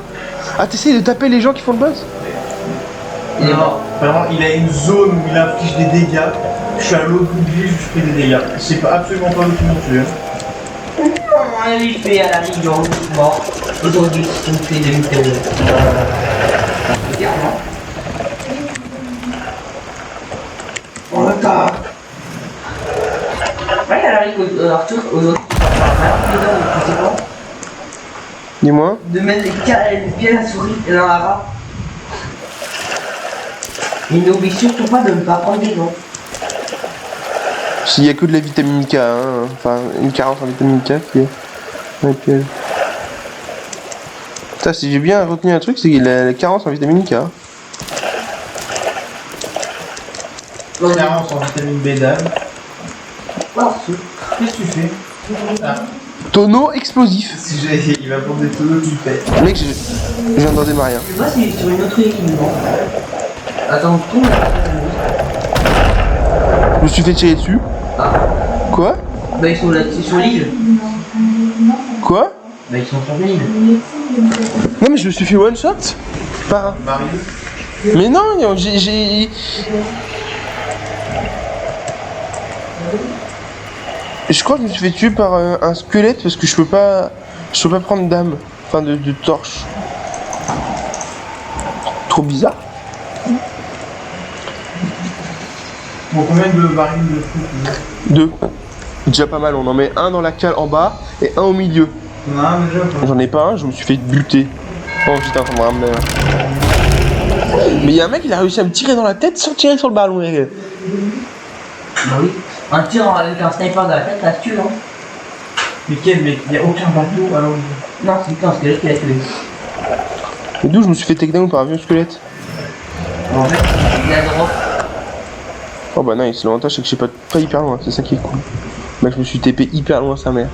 Ah t'essayes de taper les gens qui font le boss? Il est mort. Vraiment, il a une zone où il inflige des dégâts. Je suis à l'autre bout de l'île, je fais des dégâts. C'est pas absolument pas documenté. Non, il fait à la Rigon, mort. Aujourd'hui, il me fait des météorites. On le tape. Ouais, à la Rigon, Arthur, aujourd'hui, tu sais quoi? Dis-moi. De mettre les pieds à la souris et dans la rame. Il n'oublie surtout pas de ne pas prendre des gants. S'il y a que de la vitamine K, hein. Enfin une carence en vitamine K qui est dans les pièges. Putain, si j'ai bien retenu un truc, c'est qu'il a la carence en vitamine K. Carence en vitamine B d'âme. Qu'est-ce que tu fais? Ah, Tonneau explosif. si il va prendre des tonneaux qu'il fait. Mec, je viens d'en démarrer. Je sais pas si sur une autre équipe. Attends, tourne. Je me suis fait tirer dessus. Ah. Quoi? Bah ils sont là, c'est sur l'île. Quoi? Bah ils sont sur l'île. Non mais je me suis fait one shot par... Mario. Mais non, j'ai... Je crois que je me suis fait tuer par un squelette parce que je peux pas prendre d'âme, enfin de torche. Trop bizarre. Bon, combien de barils de fou tu veux? 2. Déjà pas mal, on en met un dans la cale en bas et un au milieu. On en a un déjà ou pas? J'en ai pas un, je me suis fait buter. Oh j'étais en train de me ramener un. Mais il y a un mec, il a réussi à me tirer dans la tête sans tirer sur le ballon. Les gars. Bah oui. Un tir avec un sniper dans la tête, ça se tue, non? Mais quel mec? Il n'y a aucun bateau alors. Non, c'est un squelette qui l'a tué. Et d'où je me suis fait takedown par un vieux squelette? En fait, il a drop. Oh bah nice, l'avantage c'est que je sais pas hyper loin, c'est ça qui est cool. Mec, je me suis TP hyper loin sa mère.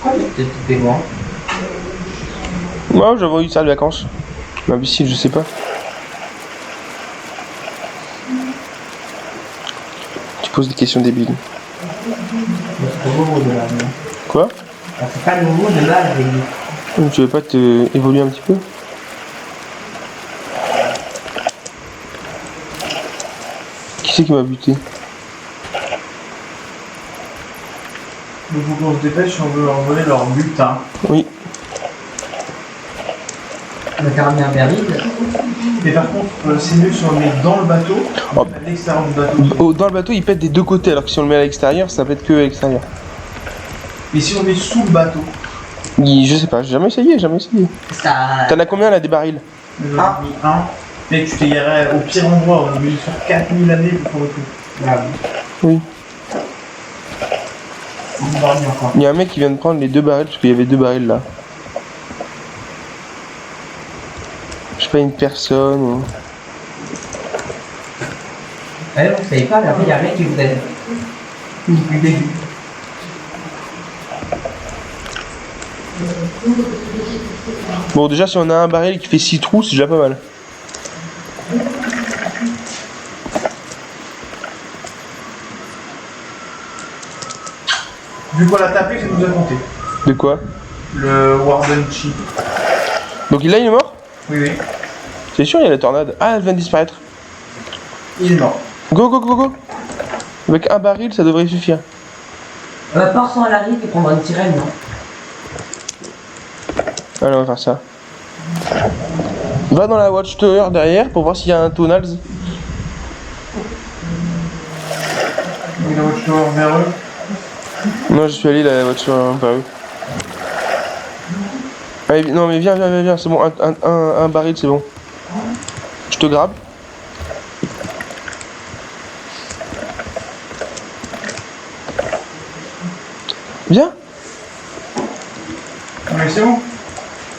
Pourquoi tu t'es TP loin? Ouais, j'avais eu ça de vacances. Imbécile, je sais pas. Tu poses des questions débiles. C'est trop beau de là, non? Quoi? Ah, c'est pas le nouveau de là, j'ai dit. Tu veux pas te évoluer un petit peu? Qui c'est qui m'a buté? Il faut qu'on se dépêche si on veut leur voler leur butin. Oui. On a carrément un berry. Mais par contre, c'est mieux si on le met dans le bateau, Oh. à l'extérieur du bateau. Dans le bateau, il pète des deux côtés, alors que si on le met à l'extérieur, ça pète que à l'extérieur. Et si on le met sous le bateau? Je sais pas, j'ai jamais essayé. Ça. T'en as combien là des barils? J'en ai mis un. Mec, tu t'irais au pire endroit, on a mis sur 4000 années pour le coup. Ah, Oui. On va revenir encore. Il y a un mec qui vient de prendre les deux barils, parce qu'il y avait deux barils là. Je sais pas, une personne ou... ouais, vous savez pas, mais après, il y a un mec qui vous aide. Depuis le début. Bon, déjà, si on a un baril qui fait 6 trous, c'est déjà pas mal. Vu qu'on l'a tapé, ça nous a compté. De quoi? Le Warden Chi. Donc là, il est mort? Oui, oui. C'est sûr, il y a la tornade. Ah, elle vient de disparaître. Il est mort. Go. Avec un baril, ça devrait suffire. Part sans à l'arrière et prendre une sirène, non? Allez, on va faire ça. Va dans la watchtower derrière pour voir s'il y a un tonals. Il a watchtower vers eux. Non, je suis allé la watchtower vers eux. Allez, non mais viens, c'est bon, un baril c'est bon. Je te grabe. Viens. Mais c'est bon.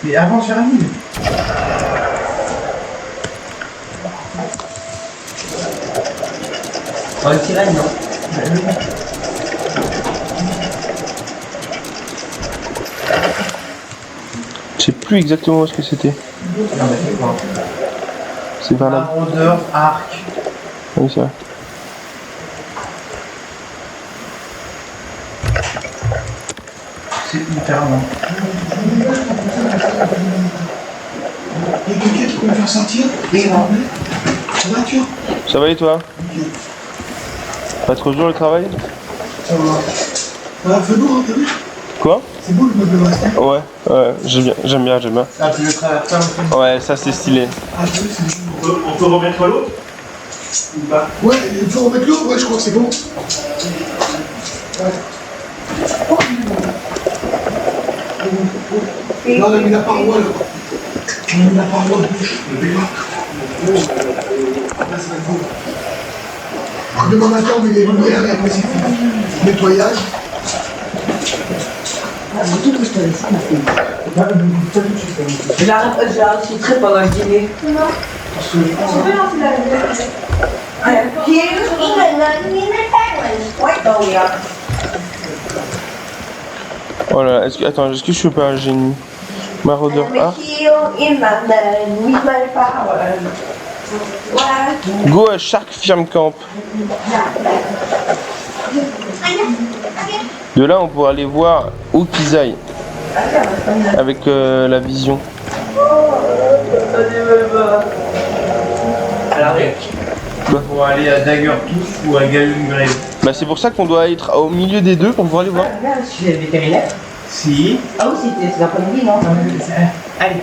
Mais avance vers la ville. Une sirène, non? Je sais plus exactement où est-ce que c'était. Non, mais c'est quoi? C'est par là. Maraudeur, arc. Oui, c'est vrai. C'est hyper long. Il y a quelqu'un qui peut me faire sortir? Oui, non. Ça va, tu vois? Ça va et toi? Pas trop dur le travail? Ça va. Ah, fait beau, hein, t'as vu? Quoi? C'est beau le meuble resté. Ouais, j'aime bien. Ah, tu veux traverser un peu? Ouais, ça c'est stylé. Ah, t'as vu, c'est beau. On peut remettre l'autre? Ou pas? Ouais, il faut remettre l'eau, ouais, je crois que c'est bon. Ouais. Non, on a mis la paroi là. On a mis la paroi de bouche. Là, ça va être beau. Demain matin, on met les lumières et après c'est fini. Nettoyage. Surtout que je te laisse ma fille. Je la ressusciterai pendant le dîner. Voilà, attends, est-ce que je suis pas un génie? Maraudeur art. Go à Shark Firm Camp. De là, on pourra aller voir où qu'ils aillent. Avec la vision. Pour aller à Daggertooth ou à Galum Grave. Bah c'est pour ça qu'on doit être au milieu des deux pour pouvoir les voir. Je suis vétérinaire. Si. Ah oui, c'est l'après-midi, non? Allez,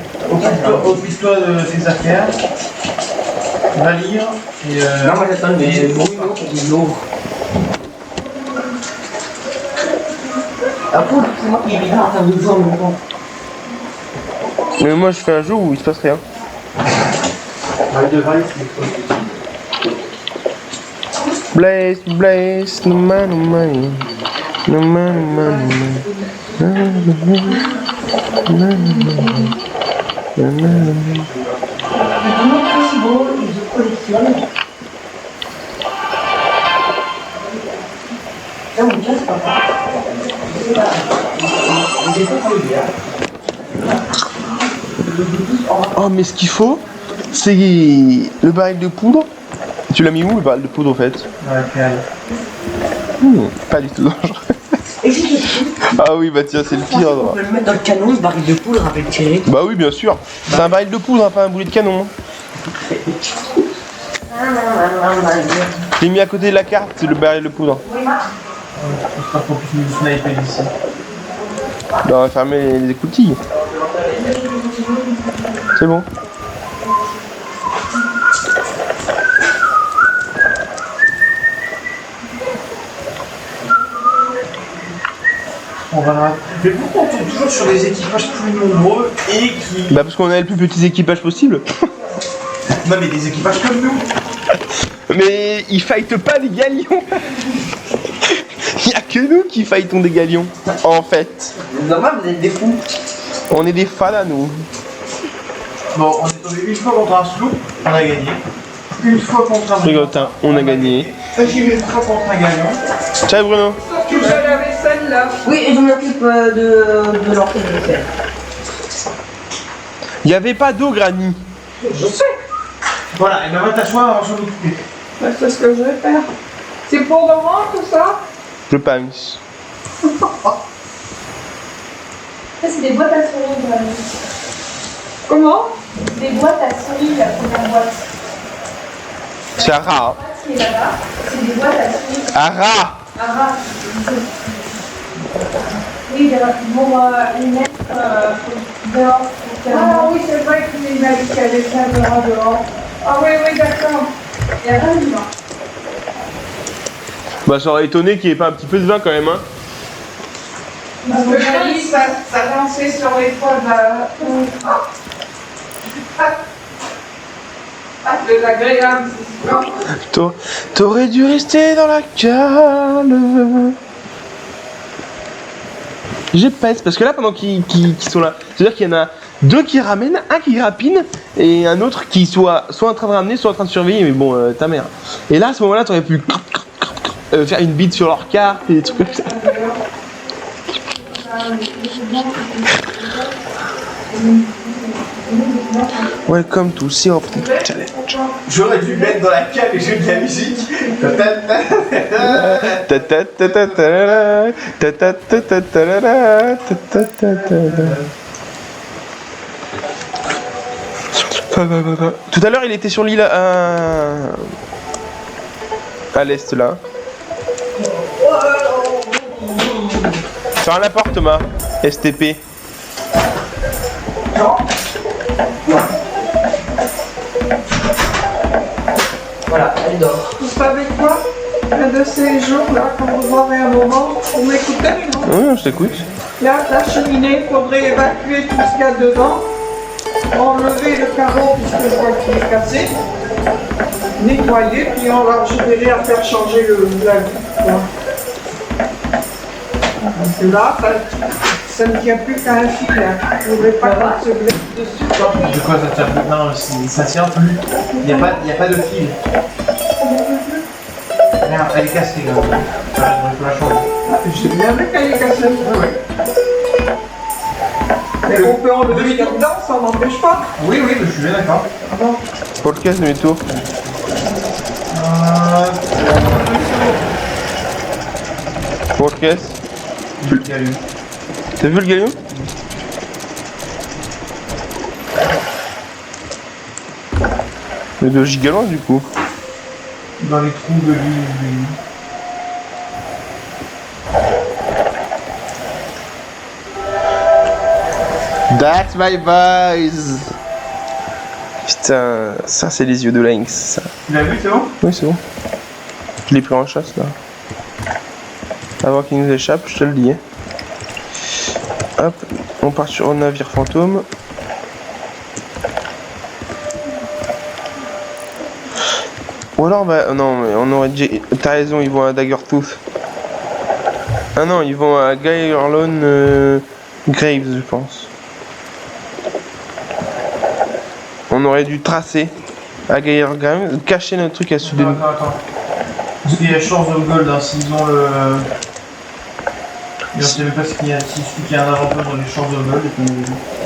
occupe-toi de tes affaires. Va lire et Non, moi j'attends des brouillons qui l'ouvrent. Ah, c'est moi qui ai bizarre en termes de forme, longtemps. Mais moi je fais un jeu où il se passe rien. Blaze, Blaze, no man, no money. No man, no man, no man. Comment c'est beau, et je collectionne. Ça, mon cas, c'est pas grave. Oh mais ce qu'il faut, c'est le baril de poudre. Tu l'as mis où le baril de poudre au fait? dans la cale. Pas du tout dangereux. Et si je Ah oui bah tiens c'est le pire on endroit. peut le mettre dans le canon, ce baril de poudre avec Thierry. Bah oui bien sûr. C'est un baril de poudre, hein, pas un boulet de canon. J'ai mis à côté de la carte, c'est le baril de poudre. J'espère qu'on puisse nous sniper d'ici. Bah, on va fermer les écoutilles. C'est bon. On va. Mais pourquoi on tombe toujours sur des équipages plus nombreux et qui. Bah parce qu'on a le plus petits équipages possible. Non mais des équipages comme nous. Mais ils fightent pas des galions. Il y a que nous qui fightons des galions. En fait. Normal, vous êtes des fous. On est des fans à nous. Bon, on est tombé une fois contre un sloop, on a gagné. Une fois contre un Frigotin, on a gagné. Une fois contre un galion. Ciao Bruno. Tu fais la vaisselle là. Oui, et je m'occupe de l'entrée de vaisselle. Il y avait pas d'eau Granny. Je sais. Voilà, et ben va t'asseoir, on va s'en occuper. Bah, c'est ce que je vais faire. C'est pour demain tout ça? Je pense. Ça, c'est des boîtes à souris, vraiment. Comment? Des boîtes à souris, la première boîte. C'est un rat. La boîte qui est là-bas, c'est des boîtes à souris. Un rat. Un rat. Oui, ils vont les mettre dehors. Ah oui, c'est vrai qu'il m'a dit qu'il y avait plein de rats dehors. Ah oui, oui, d'accord. Il n'y a pas de vin. Bah ça aurait étonné qu'il n'y ait pas un petit peu de vin quand même hein. Parce que la liste, ça dansait sur les toits de la... Ah, c'est agréable, c'est sûr. T'aurais dû rester dans la cale. Je pèse parce que là pendant qu'ils sont là, c'est-à-dire qu'il y en a deux qui ramènent, un qui grappine et un autre qui soit en train de ramener, soit en train de surveiller, mais bon ta mère. Et là à ce moment-là t'aurais pu faire une bite sur leur carte et des trucs comme ça. Welcome to Syrup Challenge. J'aurais dû mettre dans la cale et jouer de la musique. Tout à l'heure il était sur l'île à l'est là. Sur un appartement STP. Voilà, elle dort. Vous savez quoi? Un de ces jours là, quand vous aurez un moment, vous m'écoutez, non? Oui, je t'écoute. Là, la cheminée, il faudrait évacuer tout ce qu'il y a dedans, enlever le carreau puisque je vois qu'il est cassé, nettoyer, puis je verrai à faire changer la vie. Parce que là, ça ne tient plus qu'à un fil. Je ne voudrais pas qu'on se blesse dessus. De quoi ça tient plus? Non, ça tient plus. Il n'y a pas de fil. Regarde, elle est cassée là. Il faut la changer. Je sais bien qu'elle est cassée. Mais on peut enlever dedans, ça n'empêche pas. Oui, je suis bien d'accord. Podcast demi-tour. Podcast. Bulgarium. T'as vu le galion? Mais de gigalon du coup. Dans les trous de l'île. That's my boys. Putain, ça c'est les yeux de lynx, ça. Tu l'as vu, c'est bon? Oui, c'est bon. Je l'ai pris en chasse là. Avant qu'il nous échappe, je te le dis. Hop, on part sur un navire fantôme. Ou alors, bah non, mais on aurait dit. T'as raison, ils vont à Daggertooth. Ah non, ils vont à Gairlone Graves, je pense. On aurait dû tracer à Gairlone Graves, cacher notre truc à sud de nous. Attends. Parce qu'il y a Chance of Gold, hein, s'ils ont le. Je sais même pas s'il y a un avantage dans les Chances of Gold.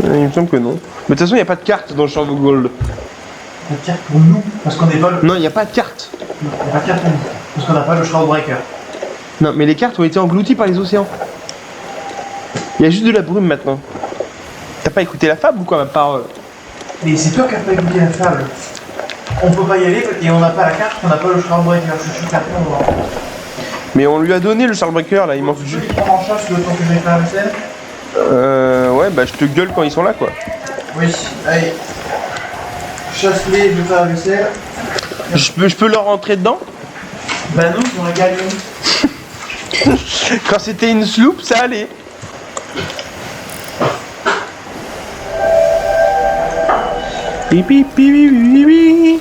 Il me semble que non. Mais de toute façon, il n'y a pas de carte dans le Champ of Gold. La carte pour nous, parce qu'on n'est pas le. Non, il n'y a pas de carte. Non, il n'y a pas de carte pour nous, parce qu'on n'a pas le Shroudbreaker. Non, mais les cartes ont été englouties par les océans. Il y a juste de la brume maintenant. T'as pas écouté la fable ou quoi, ma parole? Mais c'est toi qui n'as pas écouté la fable. On peut pas y aller et on n'a pas la carte, on n'a pas le Shroudbreaker. Je suis certain, on va. Mais on lui a donné le Shroudbreaker là, il manque Tu juste. peux les prendre en chasse le temps que je vais faire la vaisselle? Ouais, bah je te gueule quand ils sont là quoi. Oui, allez. Chasse-les, je vais faire la vaisselle. Je peux leur rentrer dedans? Bah non, ils ont la galion. Quand c'était une sloop, ça allait. Pipi pipi pipi.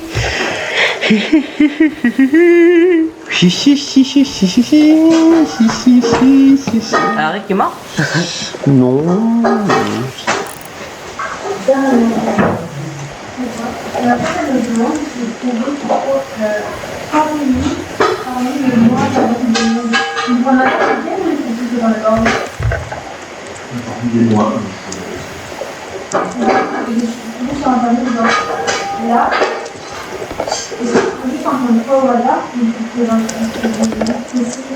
Harry qui est mort? Non. La personne me demande si vous pouvez parmi les mois vous prenez la quatrième ou les plus dans la gorge? Des mois. Juste sur un panneau genre là. Et juste en prenant pas au hasard, vous pouvez dans le ici pour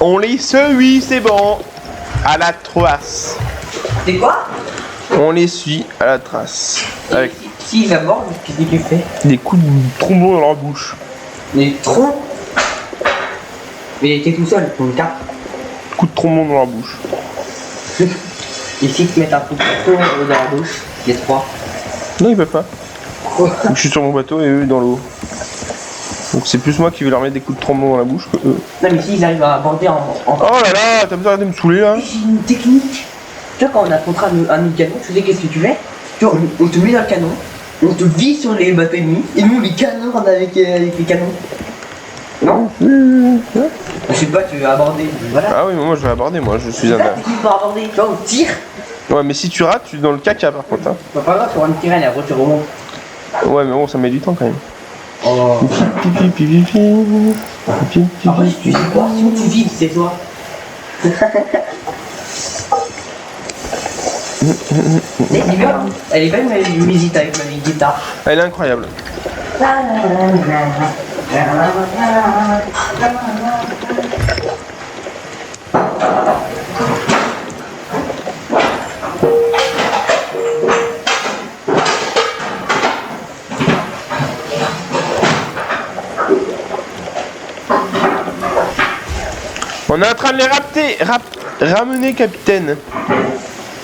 On les suit, c'est bon. À la trace. C'est quoi? On les suit à la trace. Avec Si ils abordent, qu'est-ce que tu fais? des coups de trombone dans leur bouche. Les troncs? Mais il était tout seul, pour une carte. Coups de trombone dans leur bouche. Et si tu mets un coup de tronc dans la bouche, les trois. Non, ils peuvent pas. Je suis sur mon bateau et eux dans l'eau. Donc c'est plus moi qui vais leur mettre des coups de trombone dans la bouche que eux. Non mais s'ils arrivent à aborder en... Oh là là, t'as besoin de me saouler là? J'ai une technique. Tu vois quand on a contrat un canon, tu sais qu'est-ce que tu fais? Tu vois, on te met dans le canon, on te vit sur les bateaux ennemis, et nous on les canonne avec les canons. Non? Je sais pas, tu veux aborder, voilà. Ah oui, mais moi je vais aborder, moi je suis C'est un... ça, technique pour aborder. Tu vois, on tire. Ouais, mais si tu rates, tu es dans le caca par contre. Hein. Bah pas grave, tu vas me tirer et après tu remontes. Ouais, mais bon, ça met du temps quand même. Oh. Pipi, pipi, pipi, pipi, Après, pipi. tu sais quoi? Si tu vides, c'est toi. Elle est bien, hein. Elle est belle, mais elle visite avec ma vieille guitare. Elle est incroyable. On est en train de les ramener, capitaine.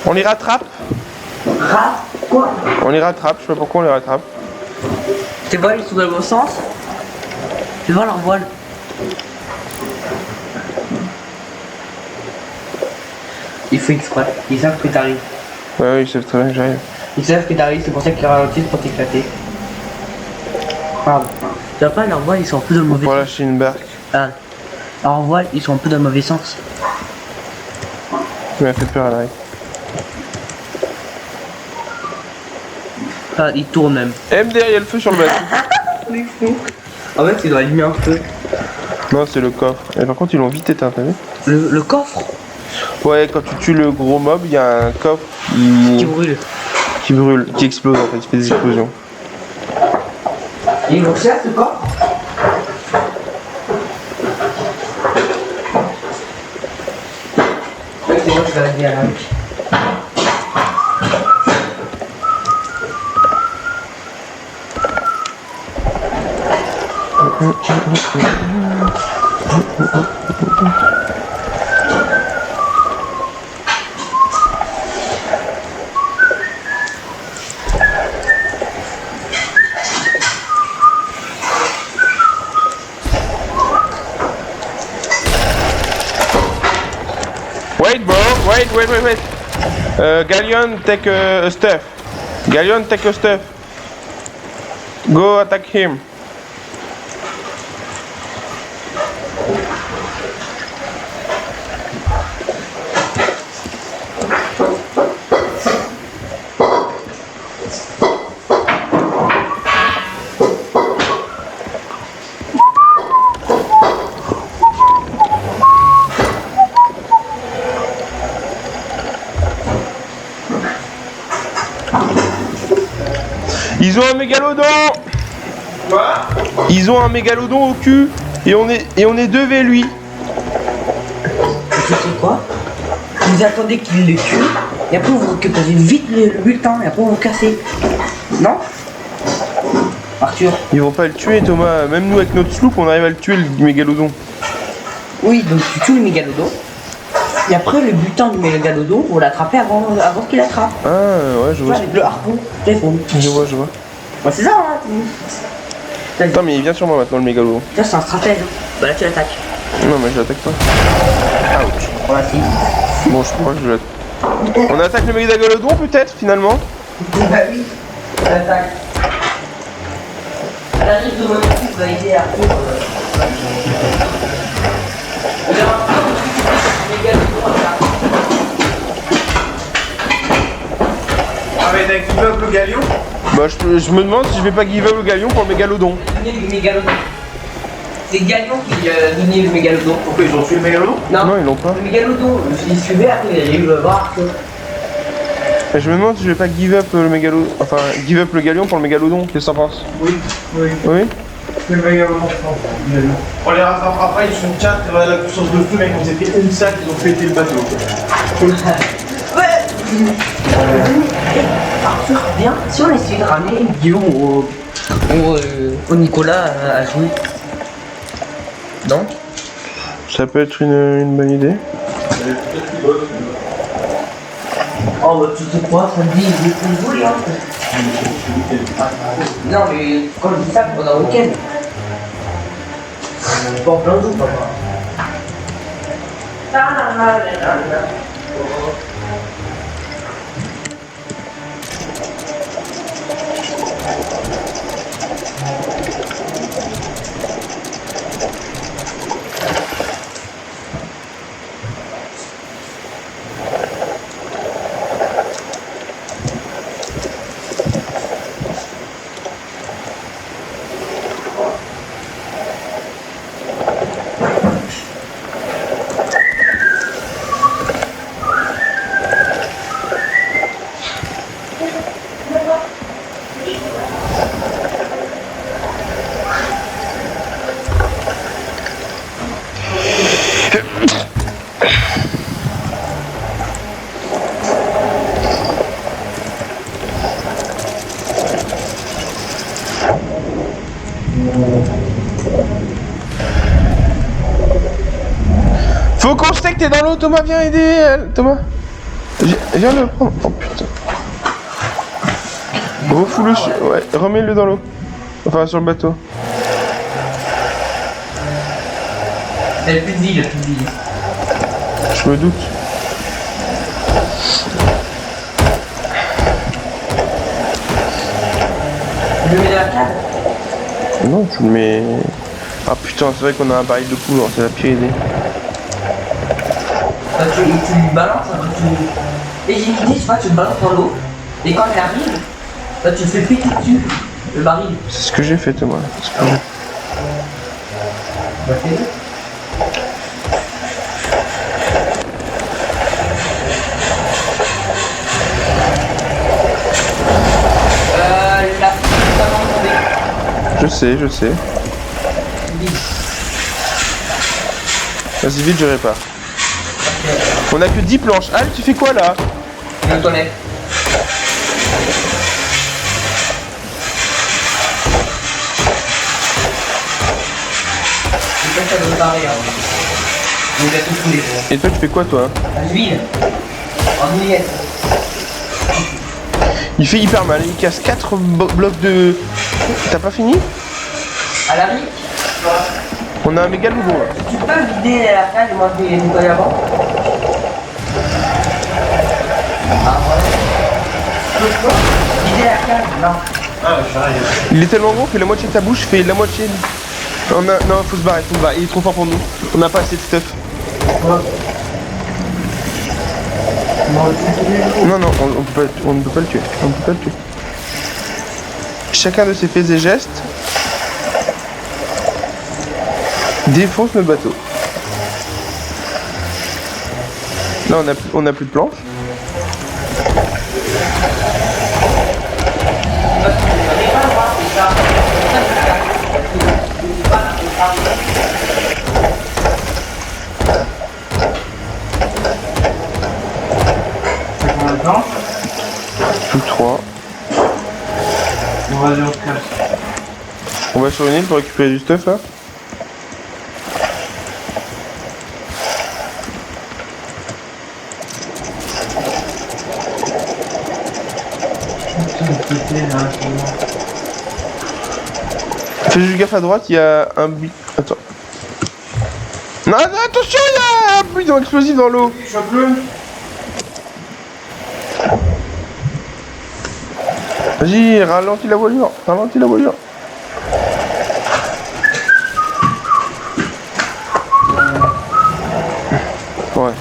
On les rattrape. Quoi? On les rattrape, je sais pas pourquoi on les rattrape. Tu vois, ils sont dans le bon sens. Tu vois leur voile. Il faut exprès. Ils savent que t'arrives. Ouais, ils savent très bien que j'arrive. Ils savent que t'arrives, c'est pour ça qu'ils ralentissent pour t'éclater. Pardon. Tu vois pas, leur voile, ils sont un peu dans le mauvais Pour sens. lâcher une barque. Ah. Leur voile, ils sont un peu dans le mauvais sens. Tu m'as fait peur à l'arrêt. Ah, ils tournent même. MDR, il y a le feu sur le bateau. En fait, ils doivent allumer un feu. Non, c'est le coffre. Et par contre, ils l'ont vite éteint, t'as vu? Le coffre Ouais, quand tu tues le gros mob, il y a un coffre qui brûle. qui brûle, qui explose en fait, il fait des explosions. Ils vont cher ce coffre. Oui, c'est moi qui vais la dire à la rue. Wait, bro, wait. Galleon, take a stuff. Galleon, take a stuff. Go attack him. Ils ont un mégalodon. Quoi? Ils ont un mégalodon au cul et on est devant lui. Tu sais quoi? Vous attendez qu'il le tue, et après vous récupérez vite le bulletin, et après vous cassez. Non? Arthur? Ils vont pas le tuer, Thomas. Même nous avec notre sloop, on arrive à le tuer le mégalodon. Oui, donc tu tues le mégalodon, et après le butin du mégalodon, vous l'attrapez avant qu'il attrape. Ah ouais, je Tu vois. vois, avec le harpon, téléphone. Je vois. Ouais, c'est ça, hein? Vas-y. Attends, mais il vient sur moi maintenant le mégalodon. Ça, c'est un stratège. Bah là, tu l'attaques. Non, mais je l'attaque pas. Ouch. Voilà, si. Bon, je crois que je l'attaque. On attaque le mégalodon peut-être finalement. Bah oui, tu l'attaques. À la risque de mon équipe, va aider Arthur. On verra un peu le mégalodon attaque. Ah, mais t'as give up le galion? Bah, je me demande si je vais pas give up le galion pour le mégalodon. Donner le mégalodon. C'est Galion qui a donné le mégalodon. Pourquoi ils ont tué le mégalodon? Non, ils l'ont pas. Le mégalodon, il suivait, après il arrive le voir que. Et je me demande si je vais pas give up le mégalodon. Enfin, give up le galion pour le mégalodon. Qu'est-ce que t'en penses? Oui. Oui. Le mégalodon, je pense. On les rattrapera pas, ils sont 4, la puissance de feu, mec, on s'est fait une sac, ils ont pété le bateau. Ouais. Arthur, viens, si on essaye de ramener Guillaume au Nicolas à jouer. Non? Ça peut être une bonne idée. Oh bah tu sais quoi, ça me dit, il faut jouer hein. Non mais quand je dis ça, pendant le week-end. Pas en plein jour, papa. Faut qu'on se que t'es dans l'eau, Thomas, viens aider, Thomas. Viens le prendre. Oh putain. Refous-le, ouais, remets-le dans l'eau. Enfin, sur le bateau. Elle a plus de vie, elle a plus de vie. Je me doute. Tu le mets dans la cave? Non, tu le mets... Ah putain, c'est vrai qu'on a un baril de poudre, c'est la pire idée. Bah, tu lui balances, hein, et j'ai une idée, tu vois, tu le balances dans l'eau, et quand elle arrive, bah, tu le fais péter dessus, le baril. C'est ce que j'ai fait, Thomas. C'est ce que j'ai fait. Bah, fais-le. Là, ça va tomber. Je sais. Vas-y, vite, je répare. On a que 10 planches. Al, tu fais quoi là? Je vais aux toilettes. Je pense que ça doit barrer, hein. Donc, il a tout coulé. Et toi, tu fais quoi toi? L'huile. En bouillette. Il fait hyper mal, il casse 4 blocs de... T'as pas fini? À la riz. On a un méga lourd là. Tu peux vider la cale et moi je vais nettoyer avant? Ah ouais. Tu peux vider la cale? Non. Ah, j'arrive. Il est tellement gros, fais la moitié de ta bouche, fais la moitié... Non, faut se barrer, il est trop fort pour nous. On n'a pas assez de stuff. Non, on ne peut pas le tuer. On ne peut pas le tuer. Chacun de ses faits et gestes défonce notre bateau. Là, on a plus de planches. C'est combien de temps? Plus que 3. On va aller au casse. On va sur une île pour récupérer du stuff là. Fais juste gaffe à droite, il y a un but. Attends. Non, attention, il y a un bidon explosif dans l'eau. Vas-y, ralentis la voilure. Ouais.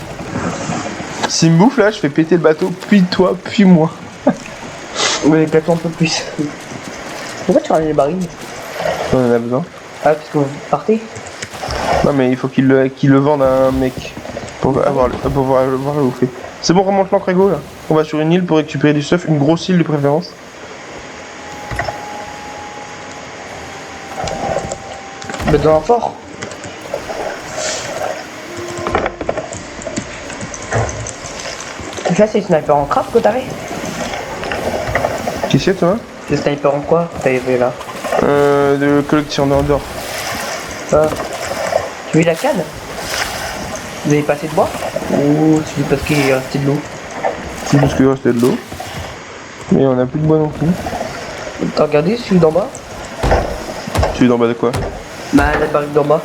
S'il me bouffe là, je fais péter le bateau, puis toi, puis moi. Mais éclate-toi un peu plus. Pourquoi tu ramènes les barils? On en a besoin. Ah, parce que vous partez? Non mais il faut qu'il le vende à un mec pour voir le bouffer. C'est bon, remonte l'ancre Ego là. On va sur une île pour récupérer du stuff, une grosse île de préférence. Mais dans un fort. Ça c'est sniper en craft que t'avais? Qu'est-ce que c'est toi? C'est sniper en quoi que t'avais fait là? De collectionneur d'or. Ah. Tu veux la canne? Vous avez pas assez de bois? Ou c'est parce qu'il est resté de l'eau? C'est parce qu'il restait de l'eau. Mais on a plus de bois non plus. T'as regardé celui d'en bas? Tu es d'en bas de quoi? Bah la barrique d'en bas.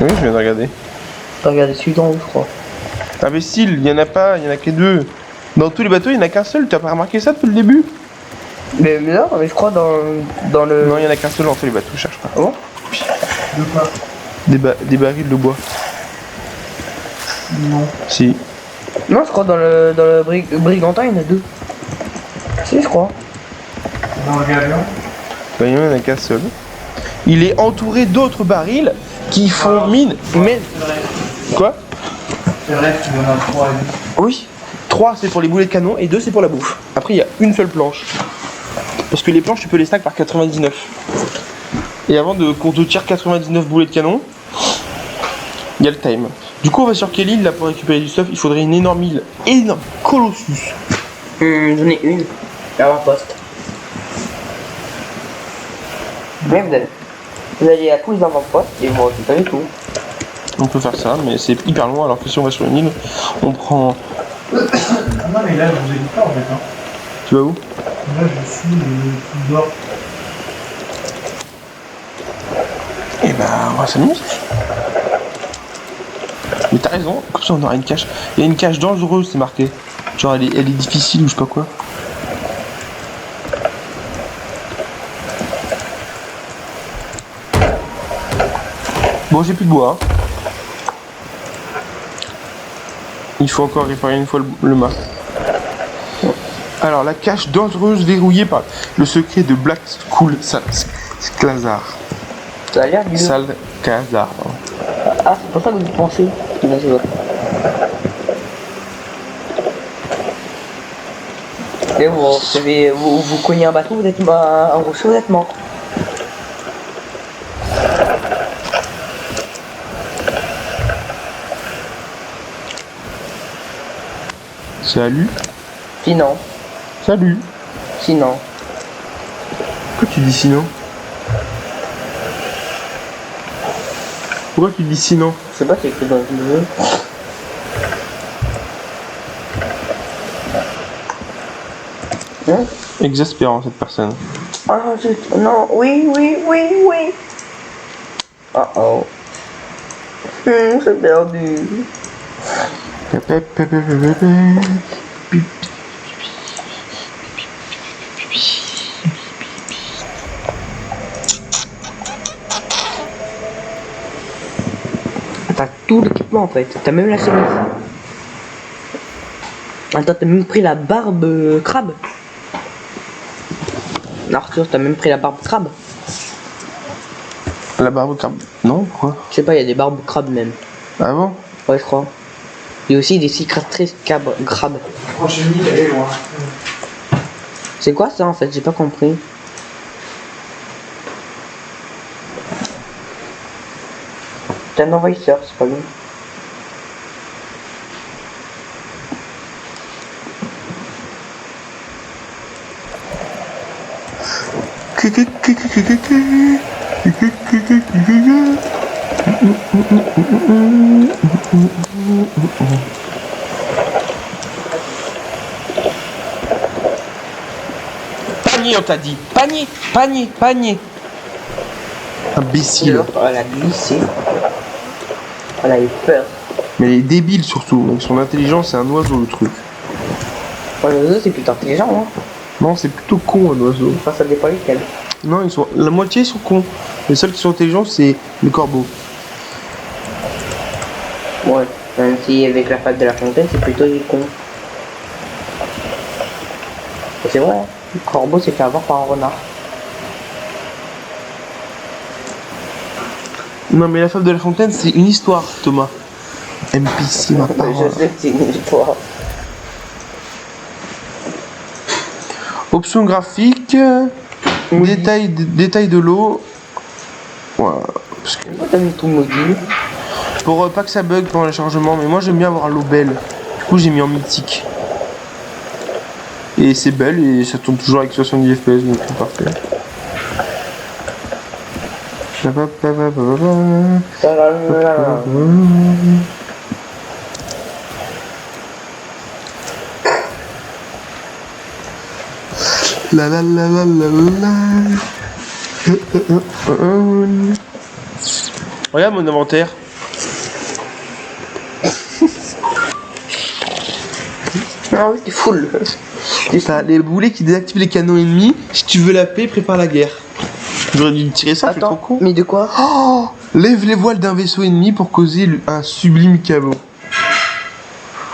Oui, je viens de regarder. T'as regardé celui d'en haut je crois. Imbécile, il y en a pas, il y en a que 2. Dans tous les bateaux, il y en a qu'un seul, t'as pas remarqué ça depuis le début? Mais non, mais je crois dans le... Non, il y en a qu'un seul dans tous les bateaux, cherche pas. Ah bon? De quoi? Des barils de bois. Non. Si. Non, je crois dans le Brigantin il y en a 2. Si, je crois. Dans le galion? Bah, il y en a qu'un seul. Il est entouré d'autres barils qui font mine. Mais... C'est vrai. Quoi? C'est vrai que tu en as 3 et 10. Oui. 3 c'est pour les boulets de canon et 2 c'est pour la bouffe. Après il y a une seule planche. Parce que les planches tu peux les stack par 99. Et avant qu'on te tire 99 boulets de canon, il y a le time. Du coup on va sur quelle île là pour récupérer du stuff? Il faudrait une énorme île. Énorme. Colossus. J'en ai une. Avant-poste. Mais vous avez... Vous allez à tous les avant-postes et vous récupérez tout. On peut faire ça, mais c'est hyper loin, alors que si on va sur une île, on prend... Non mais là je vous ai dit pas en fait. Hein. Tu vas où? Là je suis tout bord. Eh ben, on va s'amuser. Mais t'as raison, comme ça on aura une cache. Il y a une cache dangereuse, c'est marqué. Genre elle est difficile ou je sais pas quoi. Bon, j'ai plus de bois. Hein. Il faut encore réparer une fois le mât. Alors, la cache dangereuse verrouillée par le secret de Black Skull Salazar. Ça a l'air du... Salazar. Ah, c'est pour ça que vous pensez. Non, c'est vrai. Et vous cognez un bateau, vous êtes un rocher, vous êtes mort. Salut. Sinon. Salut. Sinon. Pourquoi tu dis sinon? Pourquoi tu dis sinon? Je sais pas, c'est écrit dans le jeu. Hein? Exaspérant cette personne. Ah zut, non, oui. Oh oh. C'est perdu. T'as tout l'équipement en fait, t'as même la chemise. Attends, t'as même pris la barbe crabe. Arthur, t'as même pris la barbe crabe. La barbe crabe. Non, pourquoi? Je sais pas, il y a des barbes crabes même. Ah bon? Ouais, je crois. Il y a aussi des cicatrices crabes. La prochaine île elle est loin. C'est quoi ça en fait? J'ai pas compris. T'es un envahisseur, c'est pas bien. Panier, on t'a dit. Panier. Imbécile. Elle a glissé. Elle a eu peur. Mais elle est débile surtout. Avec son intelligence, c'est un oiseau le truc. Ouais, l'oiseau c'est plutôt intelligent, hein. Non, c'est plutôt con un oiseau. Enfin, ça dépend lesquels. Non, la moitié sont cons. Les seuls qui sont intelligents, c'est les corbeaux. Ouais, même si avec la fable de la fontaine, c'est plutôt des cons. Et c'est vrai, hein. Le corbeau s'est fait avoir par un renard. Non, mais la fable de la fontaine, c'est une histoire, Thomas. NPC, ma part. Je sais que c'est une histoire. Option graphique. Oui. Détail de l'eau. Voilà. Parce que Pourquoi t'as mis tout module? pour pas que ça bug pendant le chargement, mais moi j'aime bien avoir l'eau belle. Du coup, j'ai mis en mythique. Et c'est belle et ça tourne toujours avec 70 FPS, donc c'est parfait. La la la la la la. Regarde mon inventaire. Ah oui, c'est full. T'as les boulets qui désactivent les canons ennemis. Si tu veux la paix, prépare la guerre. J'aurais dû tirer ça, c'est trop Attends, con. mais de quoi? Oh, lève les voiles d'un vaisseau ennemi pour causer un sublime caveau.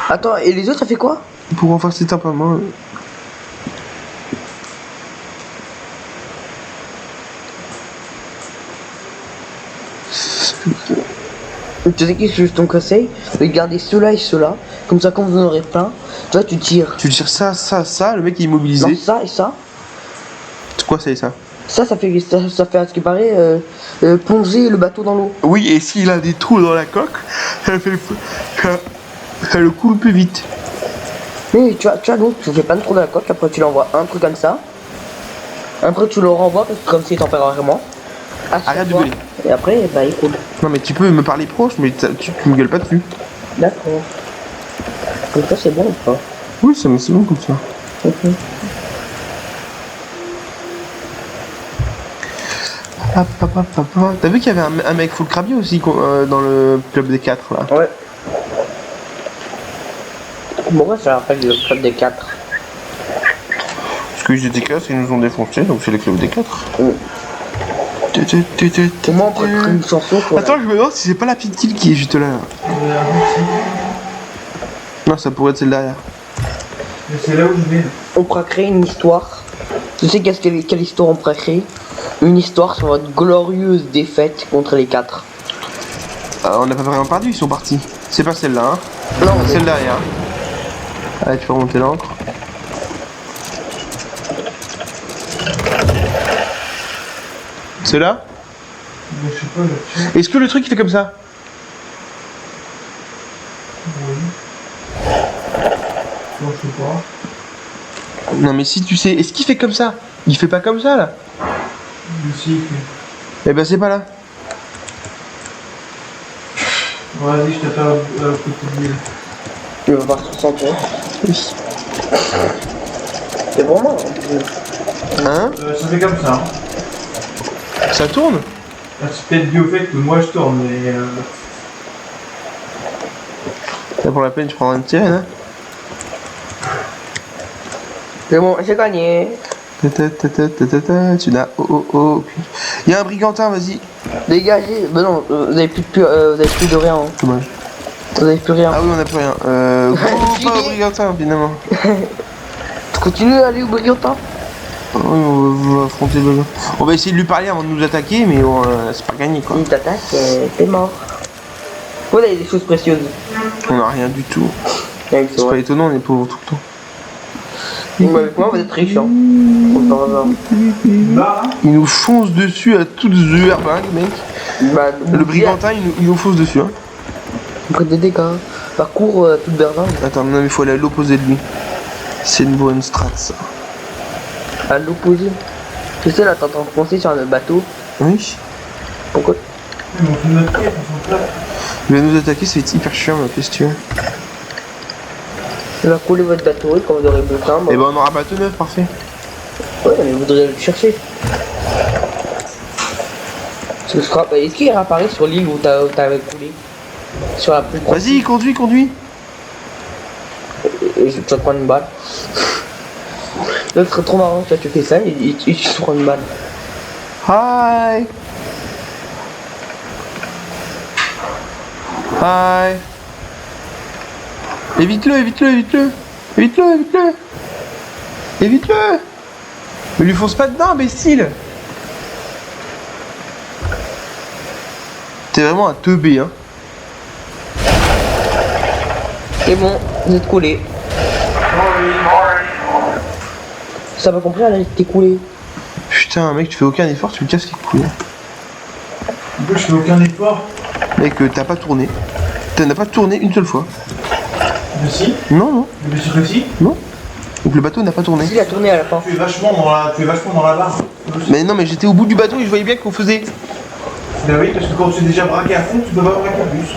Attends, et les autres, ça fait quoi? Pour renforcer simplement. Tu sais qu'est-ce que je ton conseil? De garder ceux-là et ceux-là. Comme ça, quand vous en aurez plein, toi, tu tires. Tu tires ça, le mec il est immobilisé. Non, ça et ça. C'est quoi ça et ça? Ça fait à ce qui paraît plonger le bateau dans l'eau. Oui, et s'il a des trous dans la coque, ça le coule plus vite. Mais tu vois donc, tu fais plein de trous dans la coque, après tu l'envoies un truc comme ça. Après tu le renvoies parce que comme c'est temporairement. à chaque Arrête de fois. gueuler. Et après, bah il coule. Non mais tu peux me parler proche, mais tu me gueules pas dessus. D'accord. Comme ça, c'est bon ou pas? Oui, c'est bon comme ça. Mhm. T'as vu qu'il y avait un mec full crabier aussi dans le club des 4 là. Ouais. Pourquoi ça rappelle le club des 4? Parce que j'étais casse, ils nous ont défoncé, donc c'est le club des 4. Comment on pourrait créer une chanson pour Attends, je me demande si c'est pas la petite île qui est juste là. Non, ça pourrait être celle derrière. Mais c'est là où je vais. On pourra créer une histoire. Tu sais quelle histoire on pourra créer? Une histoire sur votre glorieuse défaite contre les 4. On n'a pas vraiment perdu, ils sont partis. C'est pas celle-là, hein. Non, C'est celle derrière. Allez, tu peux remonter l'encre. C'est là? Mais je sais pas, là-dessus. Est-ce que le truc il fait comme ça? Non, je sais pas. Non mais si tu sais, est-ce qu'il fait comme ça? Il fait pas comme ça là? Ici, Eh ben c'est pas là. vas-y, je t'attends à côté de l'île. tu vas voir sur 100 points. Oui. C'est vraiment. Hein? Ça fait comme ça. Hein. Ça tourne? Ah, c'est peut-être dû au fait que moi je tourne, mais. Ça pour la peine, tu prendras une tienne, hein? C'est bon, j'ai gagné. Tu n'as oh. Il y a un brigantin, vas-y. Dégagez. Ben non, vous avez plus de rien. Hein. Dommage. Vous avez plus rien. Ah oui, on a plus rien. Pas au brigantin, finalement. Tu continues à aller au brigantin? Oui, on va affronter le. On va essayer de lui parler avant de nous attaquer, mais c'est pas gagné quoi. Il t'attaque, t'es mort. Vous avez des choses précieuses. On a rien du tout. Ouais, C'est pas étonnant, on est pauvres tout le temps. avec moi, vous êtes riche. Hein. Par hasard. Là, Il nous fonce dessus à toutes herbingues, mec. Bah, Le brigantin, il nous fonce dessus. Hein. Après des dégâts. Parcours toute Berlin. Attends, non, mais il faut aller à l'opposé de lui. C'est une bonne strat, ça. À l'opposé. Tu sais, là, t'es en train de foncer sur un bateau. Oui. Pourquoi? ils m'ont fait notre quête, on s'en tape. Il va nous attaquer, ça va être hyper chiant, qu'est-ce que tu veux. Il va couler votre bateau et quand vous aurez besoin. Et ben on aura bateau neuf, parfait. Ouais, mais vous voudrez le chercher. Parce que je crois. Est-ce qu'il réapparaît sur l'île où t'avais coulé? Sur la plus grosse. Vas-y, conduis. Et je vais te prendre une balle. Là, ce serait trop marrant, tu fais ça et tu te prends une balle. Hi. Évite-le. Mais lui fonce pas dedans, imbécile. T'es vraiment un teubé, hein. C'est bon, vous êtes coulé. Ça va compris, là, t'es coulé. Putain, mec, tu fais aucun effort, tu me casses les couilles. En plus, je fais aucun effort. Mec, t'as pas tourné. T'as pas tourné une seule fois. Mais si, Non. mais sûr que si. Donc le bateau n'a pas tourné. Il a tourné à la fin. Tu es vachement dans la barre. Mais non, mais j'étais au bout du bateau et je voyais bien qu'on faisait. Bah oui, parce que quand tu es déjà braqué à fond, tu peux pas braquer plus.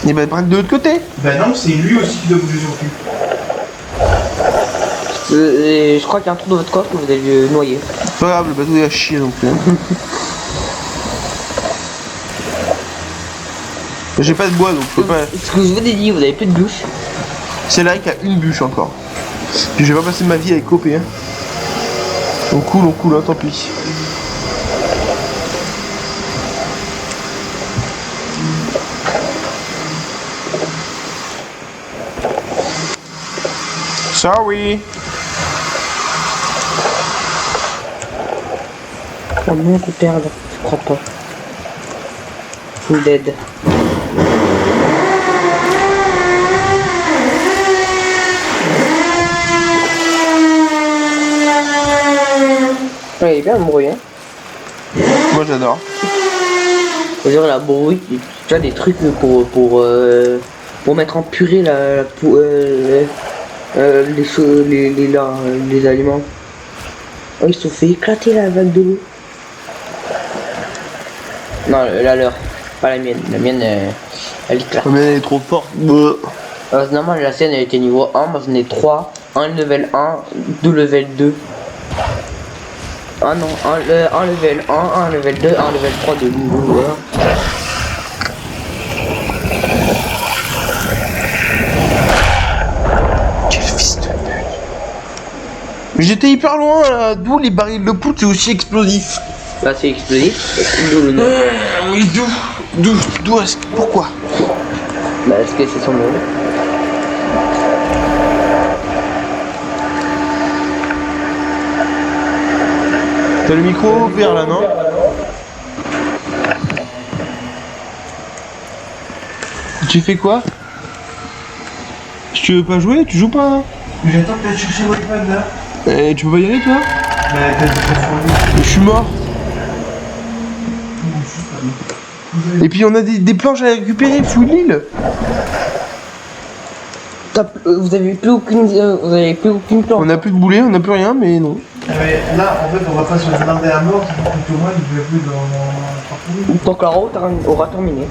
Et bah, braque de l'autre côté. Bah non, c'est lui aussi qui doit bouger sur le cul. Et je crois qu'il y a un trou dans votre corps que vous allez noyer. C'est pas grave, le bateau est à chier donc. J'ai pas de bois donc je peux pas. Ce que je vous ai dit, vous avez plus de bûche. C'est là qu'il y a une bûche encore. Puis je vais pas passer ma vie avec Copé. Hein. On coule, hein, tant pis. Sorry. Oh non, tu perds, je crois pas. Full dead. Ouais, il est bien le bruit, hein. Moi j'adore. Genre la bruit, tu as des trucs pour mettre en purée les aliments. Oh, ils se sont fait éclater la vague de l'eau. Non, la leur. Pas la mienne. La mienne, elle éclate. Mais elle est trop forte. C'est normal, la sienne elle était niveau 1, moi j'en ai 3. Un level 1, 2 level 2. Ah non, un level 1, un level 2, un level 3 de niveau. Voilà. Quel fils de pute. Mais j'étais hyper loin là, d'où les barils de poudre c'est aussi explosif. Là c'est explosif. D'où le nom. Mais d'où est-ce que... Pourquoi? Bah est-ce que c'est son nom? T'as le micro ouvert là, non? Tu fais quoi? Si tu veux pas jouer, tu joues pas hein? J'attends que t'ailles chercher votre iPad là. Tu peux pas y aller toi? Bah, t'as dit que Je suis mort. Et puis on a des planches à récupérer, fouille l'île. Vous avez plus aucune plan. On a plus de boulet, on a plus rien, mais non. Mais là, en fait, on va pas se blinder à mort, ça fait quelques mois, il ne plus dans mon appartement. Tant que la route aura terminé.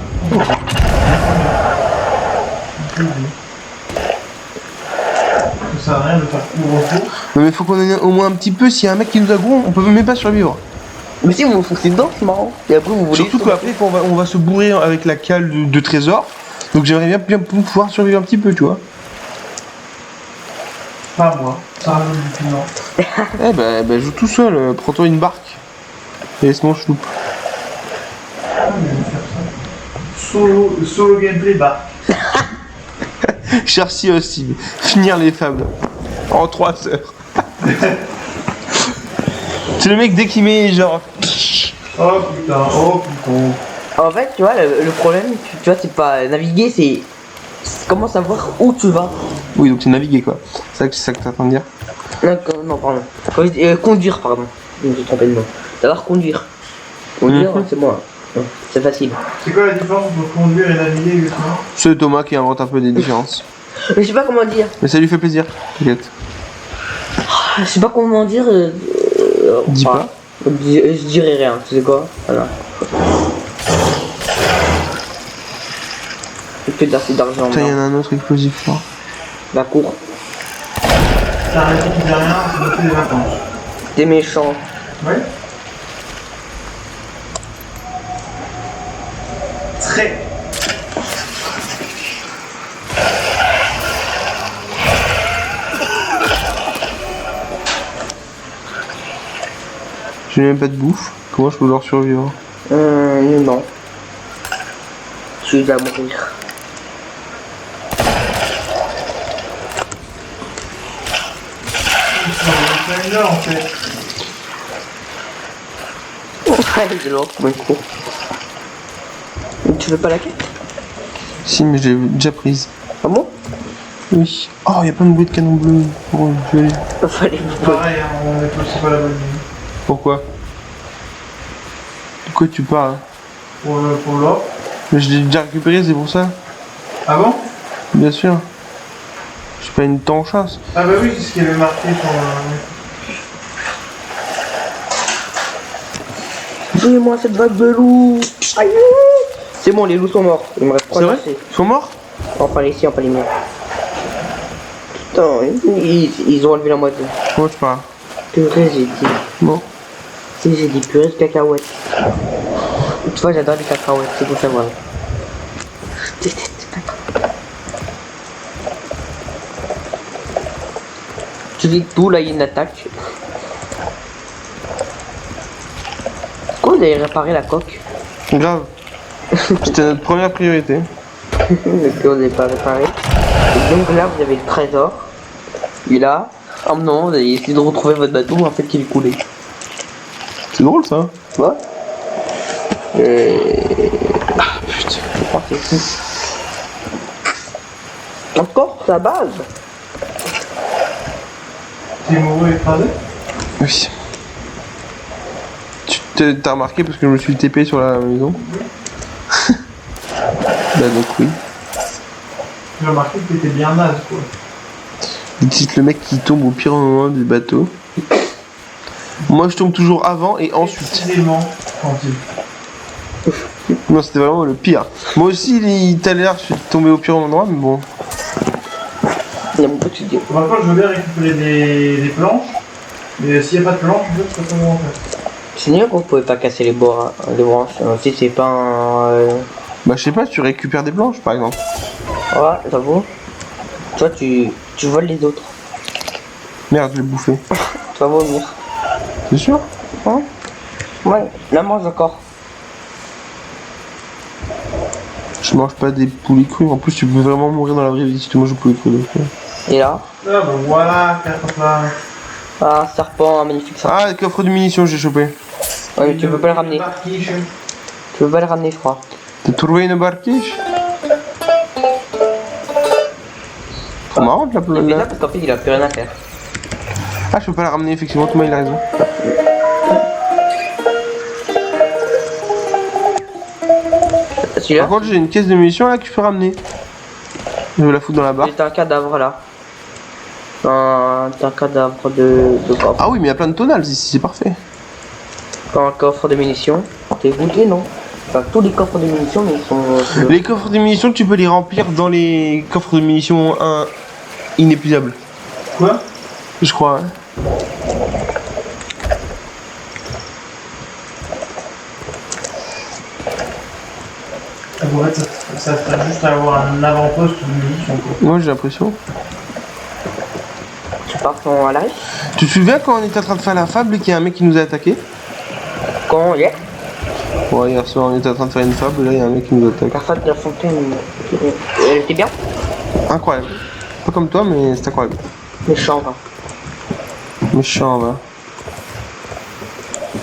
Ça sert à rien de faire couvre-feu. Non mais faut qu'on ait au moins un petit peu, s'il y a un mec qui nous agro, on peut même pas survivre. Mais si vous vous foncez dedans, c'est marrant. Et après vous voulez. Surtout qu'après on va se bourrer avec la cale de trésor. Donc j'aimerais bien pouvoir survivre un petit peu, tu vois. Pas moi, ça rajoute du piment. Eh bah joue tout seul, prends-toi une barque. Et laisse-moi chloupe. Ah, mais je vais faire ça. Solo gameplay, bah. Chercher aussi, finir les fables. En 3 heures. C'est le mec dès qu'il met genre... Oh putain, oh putain. En fait, tu vois, le problème, tu vois, c'est pas naviguer, c'est comment savoir où tu vas. Oui, donc c'est naviguer quoi. C'est ça que t'es en train de dire. Non, pardon. Conduire, pardon. Je me suis trompé de mot. Savoir conduire. Conduire, c'est moi. C'est facile. C'est quoi la différence entre conduire et naviguer exactement? C'est Thomas qui invente un peu des différences. Mais je sais pas comment dire. Mais ça lui fait plaisir, t'inquiète. Je sais pas comment dire. Dis pas. Je dirais rien, tu sais quoi? Voilà. J'ai plus d'assez d'argent. Putain, y'en a un autre explosif là. La cour. T'as arrêté qui dit rien, c'est noté des vacances. T'es méchant. Ouais. Très. J'ai même pas de bouffe. Comment je peux leur survivre? Non. Je suis à mourir. C'est une heure en fait. Allez, de l'or, comme un con. Tu veux pas la quête? Si, mais je l'ai déjà prise. Ah bon? Oui. Oh, y'a plein de bruit de canon bleu. Bon, je vais aller. Fallait Pareil, hein, on est aussi pas la bonne ligne. Pourquoi? De quoi tu parles? Pour l'or. Mais je l'ai déjà récupéré, c'est pour ça. Ah bon? Bien sûr. Je suis pas une tanchasse. Ah bah oui, c'est ce qui avait marqué sur Tuez-moi cette vague de loups. Aïe. C'est bon, les loups sont morts. Il me reste 3 C'est vrai? lancers. Ils sont morts? Enfin, ici, enfin, les miens. Putain, ils ont enlevé la moitié. Comment tu parles? Purée, j'ai dit. Bon. Si, j'ai dit purée de cacahuètes. Tu vois, j'adore les cacahuètes, c'est pour savoir. Je déteste les cacahuètes. Tu dis tout, là, il y a une attaque. Pourquoi vous avez réparé la coque? Grave. C'était notre première priorité. Que vous n'avez pas réparé. Et donc là, vous avez le trésor. Et là, oh non, vous avez essayé de retrouver votre bateau, en fait, qui est coulé. C'est drôle ça. Ouais. Ah putain. Oh, c'est fou. Encore sa base. T'es mouru écrasé? Oui. T'as remarqué parce que je me suis TP sur la maison. Bah donc oui. J'ai remarqué que t'étais bien naze quoi. Dites le mec qui tombe au pire moment du bateau. Moi je tombe toujours avant et ensuite. Précisément quand il. Non, c'était vraiment le pire. Moi aussi, il t'a l'air, je suis tombé au pire endroit, mais bon. Il y a mon petit dieu. Par contre, je veux bien récupérer des planches, mais s'il n'y a pas de planches, je veux que ça comment en fait. C'est bien qu'on pouvait pas casser les branches. Si c'est pas un. Bah, je sais pas, tu récupères des planches par exemple. Ouais, j'avoue. Toi, tu voles les autres. Merde, je l'ai bouffé. Tu vas vomir. C'est sûr? Hein? Ouais, la mange encore. Je mange pas des poulets crus. En plus, tu peux vraiment mourir dans la vraie vie si tu manges des poulets crus. Donc, Et là? Ah bah voilà, là. Ah, un serpent, un magnifique serpent. Ah, le coffre de munitions, j'ai chopé. Ouais, mais tu peux pas le ramener. Barquiche. Tu peux pas le ramener, je crois. T'as trouvé une barquiche? C'est marrant de Il fait ça la... parce qu'en fait, il a plus rien à faire. Ah, je peux pas la ramener, effectivement, Thomas il a raison. Celui-là? Par contre, j'ai une caisse de munitions là que tu peux ramener. Je vais la foutre dans la barre. J'ai un cadavre là. Un cadavre de coffre. Ah oui, mais il y a plein de tonales ici, c'est parfait. Un coffre de munitions. T'es goûté, non? Enfin, tous les coffres de munitions, mais ils sont. Les coffres de munitions, tu peux les remplir dans les coffres de munitions inépuisables. Quoi? Je crois. Hein. En fait, ça serait juste avoir un avant-poste de munitions quoi. Moi j'ai l'impression. Tu pars à l'arrêt? Tu te souviens quand on était en train de faire la fable et qu'il y a un mec qui nous a attaqué? Quand hier? Ouais, hier soir on était en train de faire une fable et là il y a un mec qui nous attaque. La fête de la fontaine. Elle était bien? Incroyable. Pas comme toi, mais c'est incroyable. Méchant, va. Méchant, va.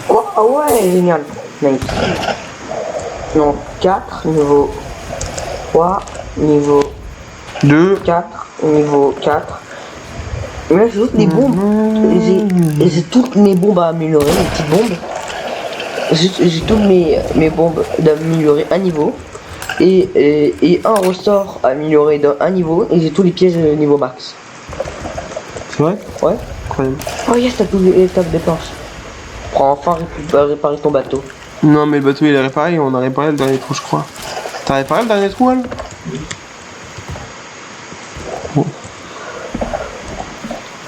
Quoi? Ah ouais, génial. Nice. Non, 4, niveau 3, niveau 2. 4, niveau 4. Mais là, j'ai juste des bombes. Et j'ai toutes mes bombes à améliorer, mes petites bombes. J'ai toutes mes bombes d'améliorer un niveau. Et un ressort amélioré d'un niveau. Et j'ai tous les pièges niveau max. C'est vrai? Ouais. Incroyable. Oh yes, t'as tous les étapes des planches. Prends enfin réparer ton bateau. Non, mais le bateau il est réparé, on a réparé le dernier trou, je crois. T'as réparé le dernier trou, Al? Bon.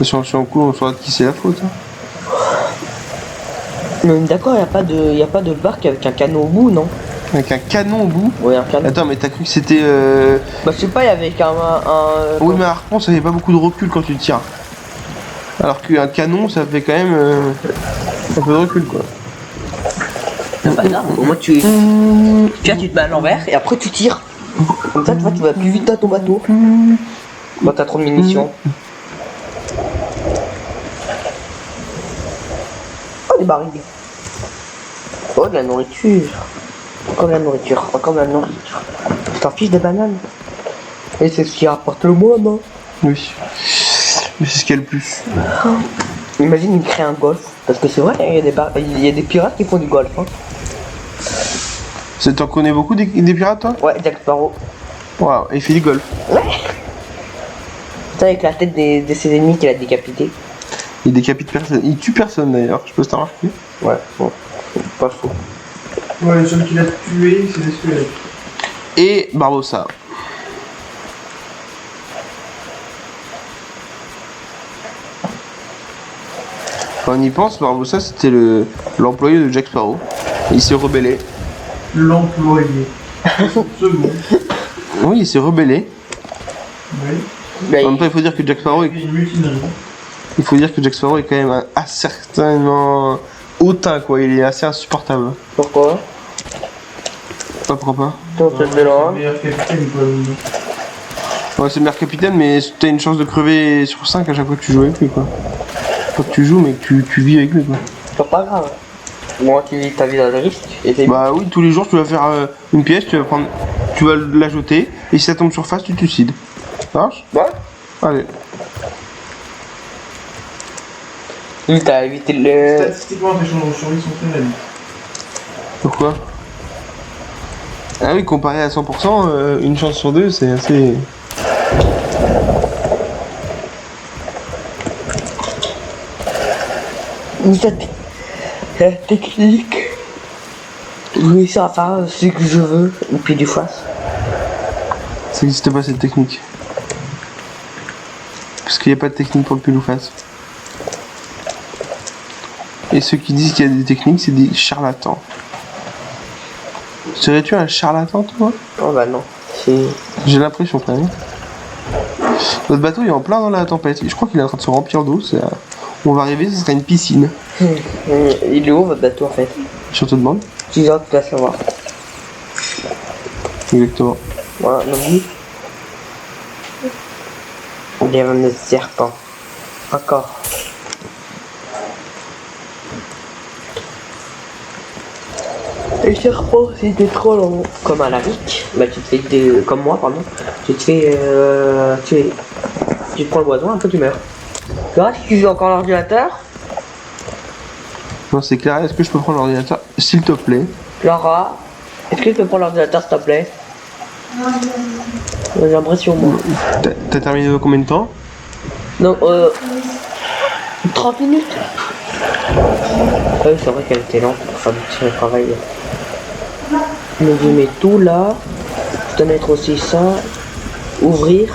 Si on chie en coup, on saura de qui c'est la faute. Hein. Mais d'accord, y a pas de barque avec un canon au bout, non? Avec un canon au bout? Ouais, un canon. Attends, mais t'as cru que c'était. Bah, je sais pas, y avait un Oui, mais un harpon ça fait pas beaucoup de recul quand tu tires. Alors qu'un canon ça fait quand même un peu de recul quoi. C'est pas grave, au moins tu te mets à l'envers et après tu tires. Comme ça, tu vas plus vite à ton bateau. Bah, t'as trop de munitions. Oh, des barils. Oh, de la nourriture. Encore de la nourriture, encore de la nourriture. Je t'en fiche des bananes. Et c'est ce qui rapporte le moins, non? Oui. Mais c'est ce qu'il y a le plus. Imagine, il crée un golf. Parce que c'est vrai, il y a des pirates qui font du golf. Hein. T'en connais beaucoup des pirates toi? Ouais, Jack Sparrow. Waouh, il fait du golf. Ouais. Putain, avec la tête de ses ennemis qu'il a décapité. Il décapite personne. Il tue personne d'ailleurs, je peux te remarquer. Ouais, bon, pas faux. Ouais, le seul qui l'a tué, c'est des squelettes. Et Barbossa. Quand on y pense, Barbossa c'était l'employé de Jack Sparrow. Il s'est rebellé. L'employé. Second. Oui, il s'est rebellé. Oui. Bah, En même temps, il faut dire que Jack Sparrow est, Une mutinerie. il faut dire que Jack Sparrow est quand même certainement hautain quoi. Il est assez insupportable. pourquoi? Pourquoi pas? Ton tête de C'est loin. le meilleur capitaine quoi. Ouais, c'est le meilleur capitaine, mais t'as une chance de crever sur 5 à chaque fois que tu joues avec lui quoi. Pas que tu joues, mais que tu vis avec lui quoi. C'est pas grave. Moi, tu vis ta vie dans le risque. Et c'est Bah oui, tous les jours tu vas faire une pièce, tu vas la jeter, et si ça tombe sur face, tu te suicides. Ça marche? Ouais. Allez. Oui, t'as évité le. Statistiquement, tes chances de survie sont très faibles. Pourquoi? Ah oui, comparé à 100%, une chance sur deux, c'est assez... La technique. Oui, ça va faire ce que je veux, et puis du face. Ça n'existe pas cette technique. Parce qu'il n'y a pas de technique pour le pile ou face. Et ceux qui disent qu'il y a des techniques, c'est des charlatans. Serais-tu un charlatan, toi? Oh bah non, c'est... J'ai l'impression quand même. Notre bateau il est en plein dans la tempête. Je crois qu'il est en train de se remplir d'eau. On va arriver, ce sera une piscine. Il est où votre bateau en fait? Je te demande. Tu dois savoir. Exactement. Voilà, non plus. Il y a un serpent. Encore. Les serpents, c'était trop long. Comme à la rique, bah tu te fais comme moi, pardon. Tu te fais tu prends le boison, après tu meurs. Là, si tu veux encore l'ordinateur, Non, c'est clair. Est-ce que je peux prendre l'ordinateur, s'il te plaît? Laura, est-ce que tu peux prendre l'ordinateur s'il te plaît? J'ai l'impression moi. T'as terminé dans combien de temps? Non, 30 minutes. Ah oui, c'est vrai qu'elle était lente pour faire du petit travail. Donc je mets tout là. Je dois mettre aussi ça. Ouvrir.